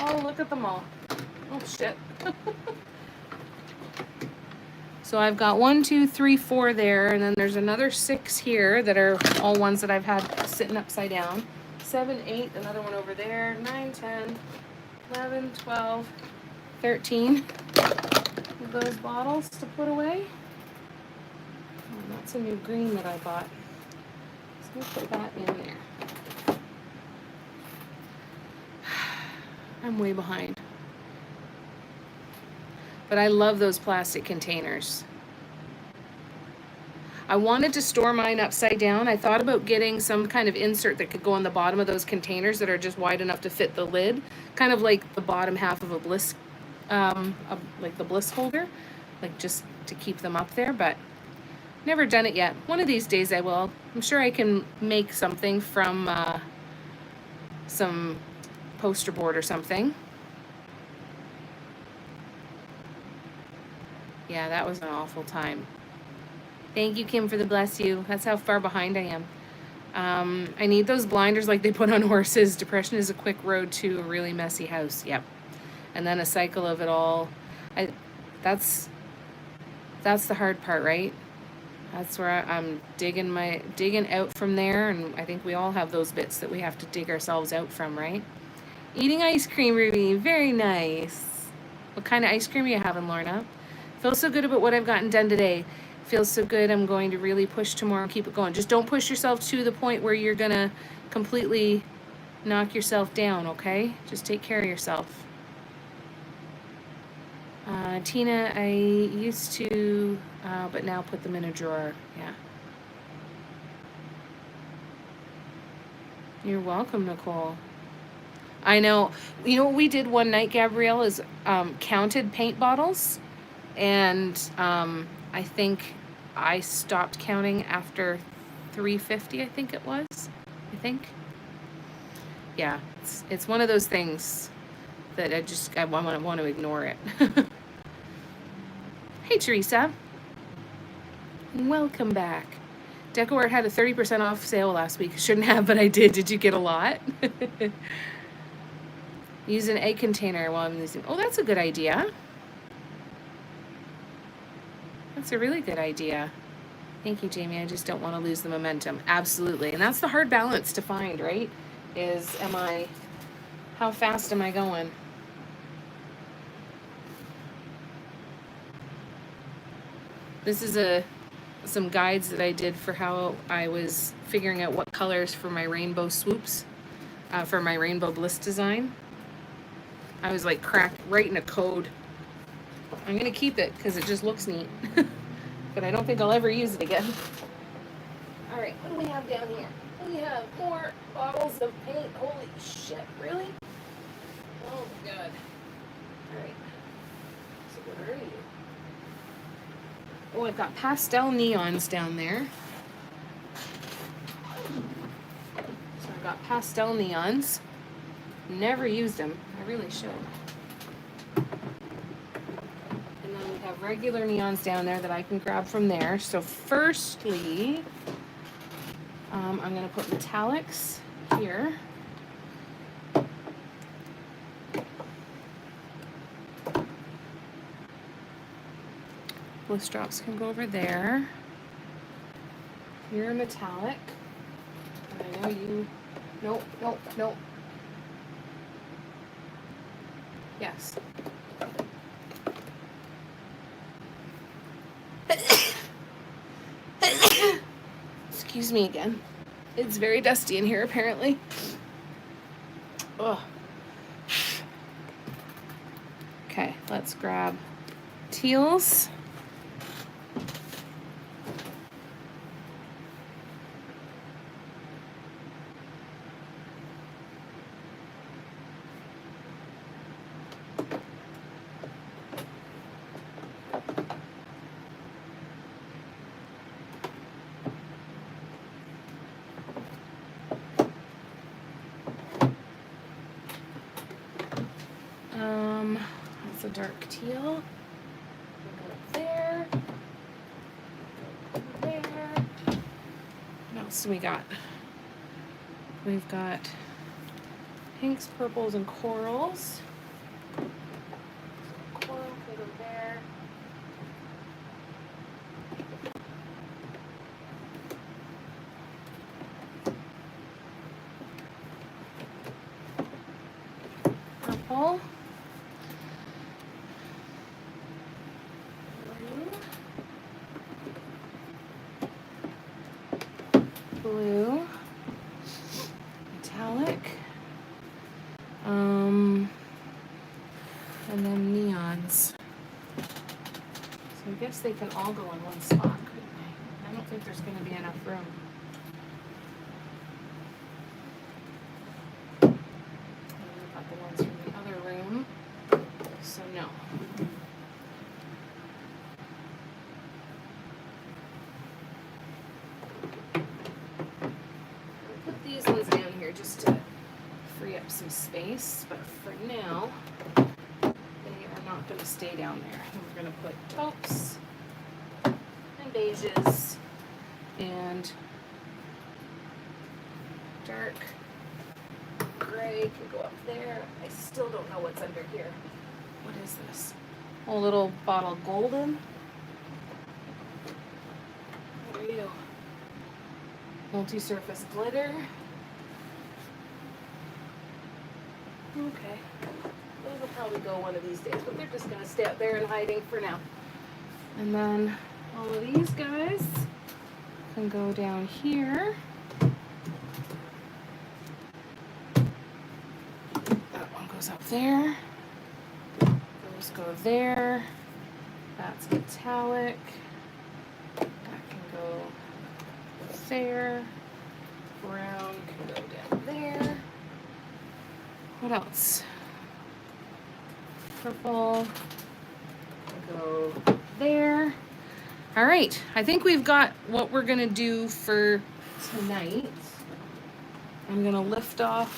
Oh, look at them all. Oh, shit. So I've got 1, 2, 3, 4 there, and then there's another 6 here that are all ones that I've had sitting upside down. 7, 8, another one over there, 9, 10, 11, 12, 13 of those bottles to put away. Oh, that's a new green that I bought. So we'll put that in there. I'm way behind. But I love those plastic containers. I wanted to store mine upside down. I thought about getting some kind of insert that could go on the bottom of those containers that are just wide enough to fit the lid, kind of like the bottom half of a bliss, like the bliss holder, like just to keep them up there, but never done it yet. One of these days I will. I'm sure I can make something from some poster board or something. Yeah, that was an awful time. Thank you, Kim, for the bless you. That's how far behind I am. I need those blinders like they put on horses. Depression is a quick road to a really messy house. Yep. And then a cycle of it all. That's the hard part, right? That's where I'm digging out from there, and I think we all have those bits that we have to dig ourselves out from, right? Eating ice cream, Ruby. Very nice. What kind of ice cream are you having, Lorna? Feel so good about what I've gotten done today. Feels so good. I'm going to really push tomorrow and keep it going. Just don't push yourself to the point where you're going to completely knock yourself down, okay? Just take care of yourself. Tina, I used to, but now put them in a drawer. Yeah. You're welcome, Nicole. I know. You know what we did one night, Gabrielle, is counted paint bottles. And I think I stopped counting after 350, I think it was. Yeah, it's one of those things that I want to ignore it. Hey, Teresa. Welcome back. DecoArt had a 30% off sale last week. Shouldn't have, but I did. Did you get a lot? Use an egg container while I'm using. Oh, that's a good idea. That's a really good idea. Thank you, Jamie. I just don't want to lose the momentum. Absolutely. And that's the hard balance to find, right? Is how fast am I going? This is some guides that I did for how I was figuring out what colors for my rainbow swoops, for my rainbow bliss design. I was like writing a code. I'm going to keep it because it just looks neat. But I don't think I'll ever use it again. All right, what do we have down here? We have more bottles of paint. Holy shit, really? Oh, my God. All right. So what are you? Oh, I've got pastel neons down there. So I've got pastel neons. Never used them. I really should. And then we have regular neons down there that I can grab from there. So firstly, I'm going to put metallics here. Bliss drops can go over there. You're a metallic. And I know you. Nope. Yes. Excuse me again. It's very dusty in here, apparently. Ugh. Okay, let's grab teals. the dark teal. We'll go up there. Go there. What else do we got? We've got pinks, purples, and corals. Coral can go there. Purple. Blue, metallic, and then neons. So I guess they can all go in one spot, couldn't they? I don't think there's going to be enough room. And we've got the ones from the other room, so no. These ones down here just to free up some space, but for now they are not going to stay down there. We're going to put taupes and beiges and dark gray can go up there. I still don't know what's under here. What is this? A little bottle golden. What are you? Multi-surface glitter. Okay. Those will probably go one of these days, but they're just going to stay up there in hiding for now. And then all of these guys can go down here. That one goes up there. Those go there. That's metallic. That can go there. Brown can go down there. What else? Purple can go there. All right, I think we've got what we're gonna do for tonight. I'm gonna lift up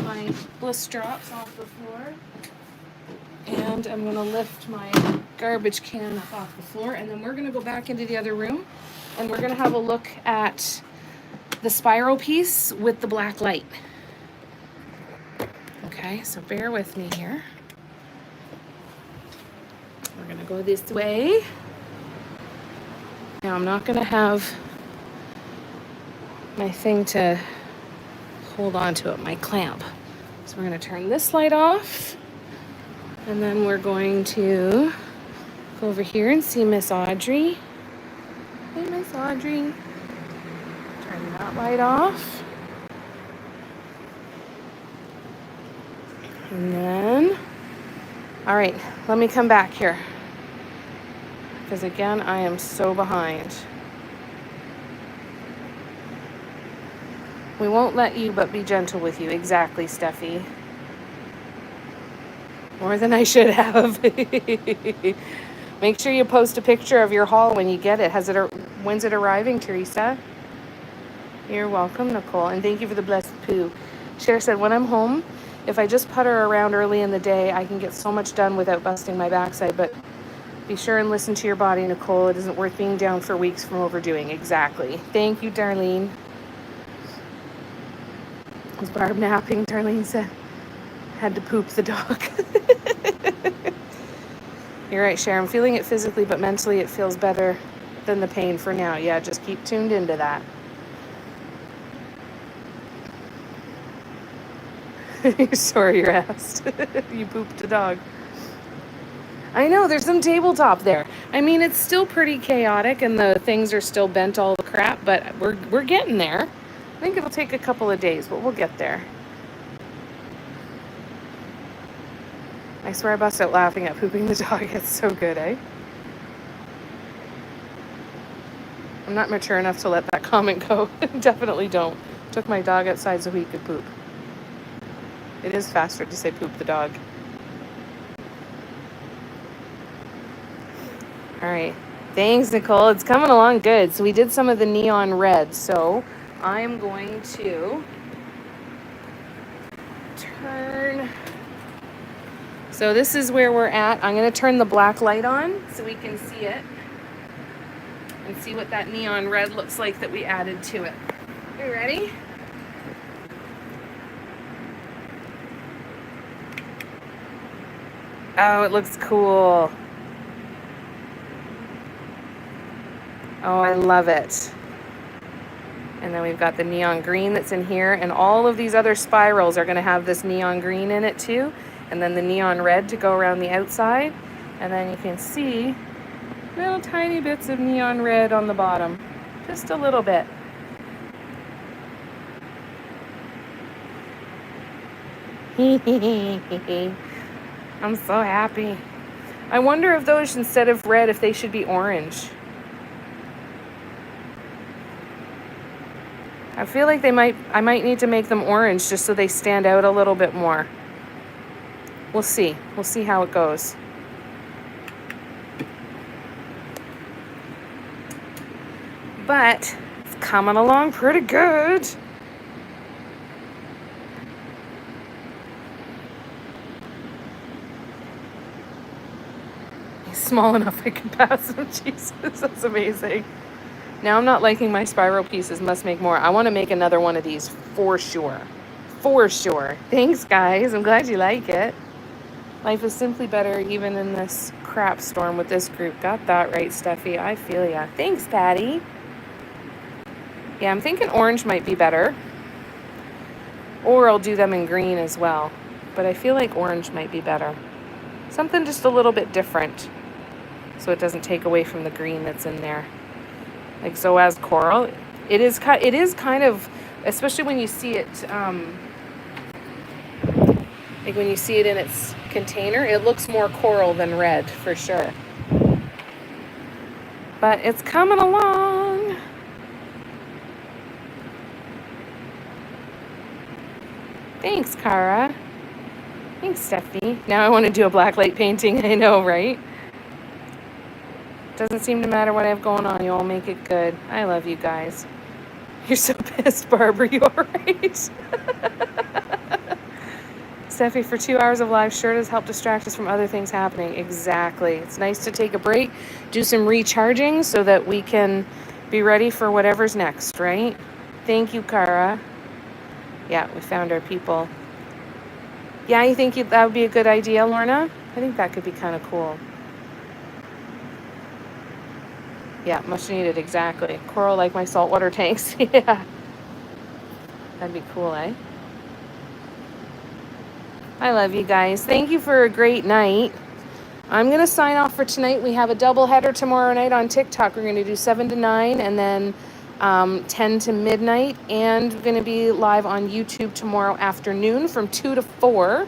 my bliss drops off the floor, and I'm gonna lift my garbage can up off the floor, and then we're gonna go back into the other room, and we're gonna have a look at the spiral piece with the black light. Okay, so bear with me here. We're gonna go this way. Now I'm not gonna have my thing to hold on to it, my clamp. So we're gonna turn this light off, and then we're going to go over here and see Miss Audrey. Hey, Miss Audrey. Turn that light off. And then, all right, let me come back here. Because again, I am so behind. We won't let you, but be gentle with you. Exactly, Steffi. More than I should have. Make sure you post a picture of your haul when you get it. When's it arriving, Teresa? You're welcome, Nicole. And thank you for the blessed poo. Cher said, when I'm home, if I just putter around early in the day, I can get so much done without busting my backside. But be sure and listen to your body, Nicole. It isn't worth being down for weeks from overdoing. Exactly. Thank you, Darlene. Was Barb napping? Darlene said, had to poop the dog. You're right, Cher. I'm feeling it physically, but mentally it feels better than the pain for now. Yeah, just keep tuned into that. You're sorry you're asked. You pooped a dog. I know, there's some tabletop there. I mean, it's still pretty chaotic and the things are still bent all the crap, but we're getting there. I think it'll take a couple of days, but we'll get there. I swear I bust out laughing at pooping the dog. It's so good, eh? I'm not mature enough to let that comment go. Definitely don't. Took my dog outside so he could poop. It is faster to say poop the dog. All right. Thanks, Nicole. It's coming along good. So we did some of the neon red. So I'm going to turn So this is where we're at. I'm going to turn the black light on so we can see it and see what that neon red looks like that we added to it. You ready? Oh, it looks cool. Oh, I love it. And then we've got the neon green that's in here, and all of these other spirals are going to have this neon green in it too, and then the neon red to go around the outside. And then you can see little tiny bits of neon red on the bottom, just a little bit. I'm so happy. I wonder if those, instead of red, if they should be orange. I feel like I might need to make them orange just so they stand out a little bit more. We'll see. We'll see how it goes. But it's coming along pretty good. He's small enough I can pass him. Jesus, that's amazing. Now I'm not liking my spiral pieces. Must make more. I want to make another one of these for sure. For sure. Thanks, guys. I'm glad you like it. Life is simply better even in this crap storm with this group. Got that right, Steffi. I feel ya. Thanks, Patty. Yeah, I'm thinking orange might be better. Or I'll do them in green as well. But I feel like orange might be better. Something just a little bit different, so it doesn't take away from the green that's in there. Like Zoaz coral, it is kind of, especially when you see it, like when you see it in its container, it looks more coral than red for sure. But it's coming along. Thanks, Cara. Thanks, Steffi. Now I want to do a blacklight painting. I know, right? Doesn't seem to matter what I have going on. You all make it good. I love you guys. You're so pissed, Barbara. You all right? Steffi, for 2 hours of live sure does help distract us from other things happening. Exactly. It's nice to take a break, do some recharging so that we can be ready for whatever's next, right? Thank you, Cara. Yeah, we found our people. Yeah, you think that would be a good idea, Lorna? I think that could be kind of cool. Yeah, much needed, exactly. Coral like my saltwater tanks. Yeah. That'd be cool, eh? I love you guys. Thank you for a great night. I'm going to sign off for tonight. We have a double header tomorrow night on TikTok. We're going to do 7 to 9 and then 10 to midnight. And we're going to be live on YouTube tomorrow afternoon from 2 to 4.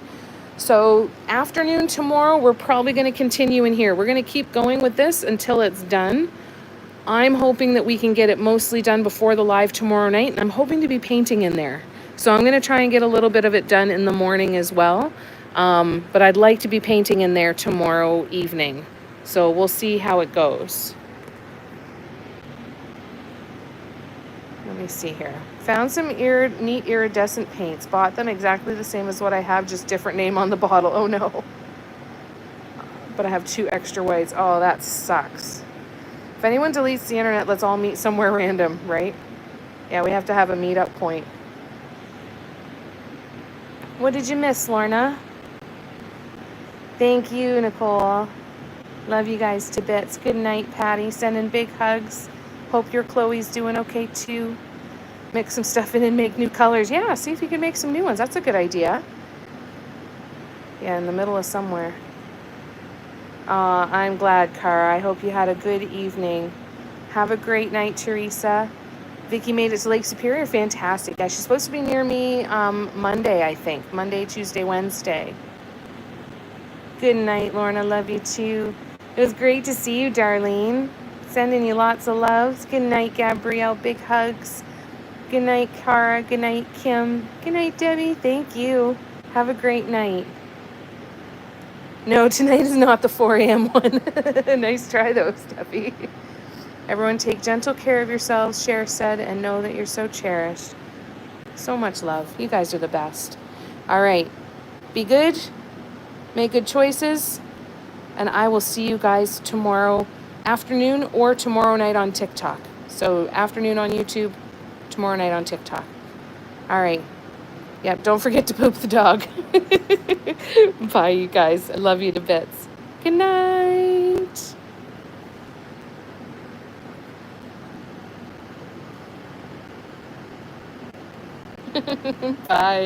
So afternoon tomorrow, we're probably going to continue in here. We're going to keep going with this until it's done. I'm hoping that we can get it mostly done before the live tomorrow night. And I'm hoping to be painting in there. So I'm going to try and get a little bit of it done in the morning as well. But I'd like to be painting in there tomorrow evening. So we'll see how it goes. Let me see here. Found some neat iridescent paints. Bought them exactly the same as what I have, just different name on the bottle. Oh no. But I have 2 extra whites. Oh, that sucks. If anyone deletes the internet, let's all meet somewhere random, right? Yeah, we have to have a meetup point. What did you miss, Lorna? Thank you, Nicole. Love you guys to bits. Good night, Patty. Sending big hugs. Hope your Chloe's doing okay too. Mix some stuff in and make new colors. Yeah, see if you can make some new ones. That's a good idea. Yeah, in the middle of somewhere. I'm glad, Cara. I hope you had a good evening. Have a great night, Teresa. Vicky made it to Lake Superior. Fantastic. Yeah, she's supposed to be near me Monday, I think. Monday, Tuesday, Wednesday. Good night, Lorna. Love you too. It was great to see you, Darlene. Sending you lots of loves. Good night, Gabrielle. Big hugs. Good night, Cara. Good night, Kim. Good night, Debbie. Thank you. Have a great night. No, tonight is not the 4 a.m. one. Nice try, though, Steffi. Everyone take gentle care of yourselves, Cher said, and know that you're so cherished. So much love. You guys are the best. All right. Be good. Make good choices. And I will see you guys tomorrow afternoon or tomorrow night on TikTok. So afternoon on YouTube, tomorrow night on TikTok. All right. Yep, don't forget to poop the dog. Bye, you guys. I love you to bits. Good night. Bye.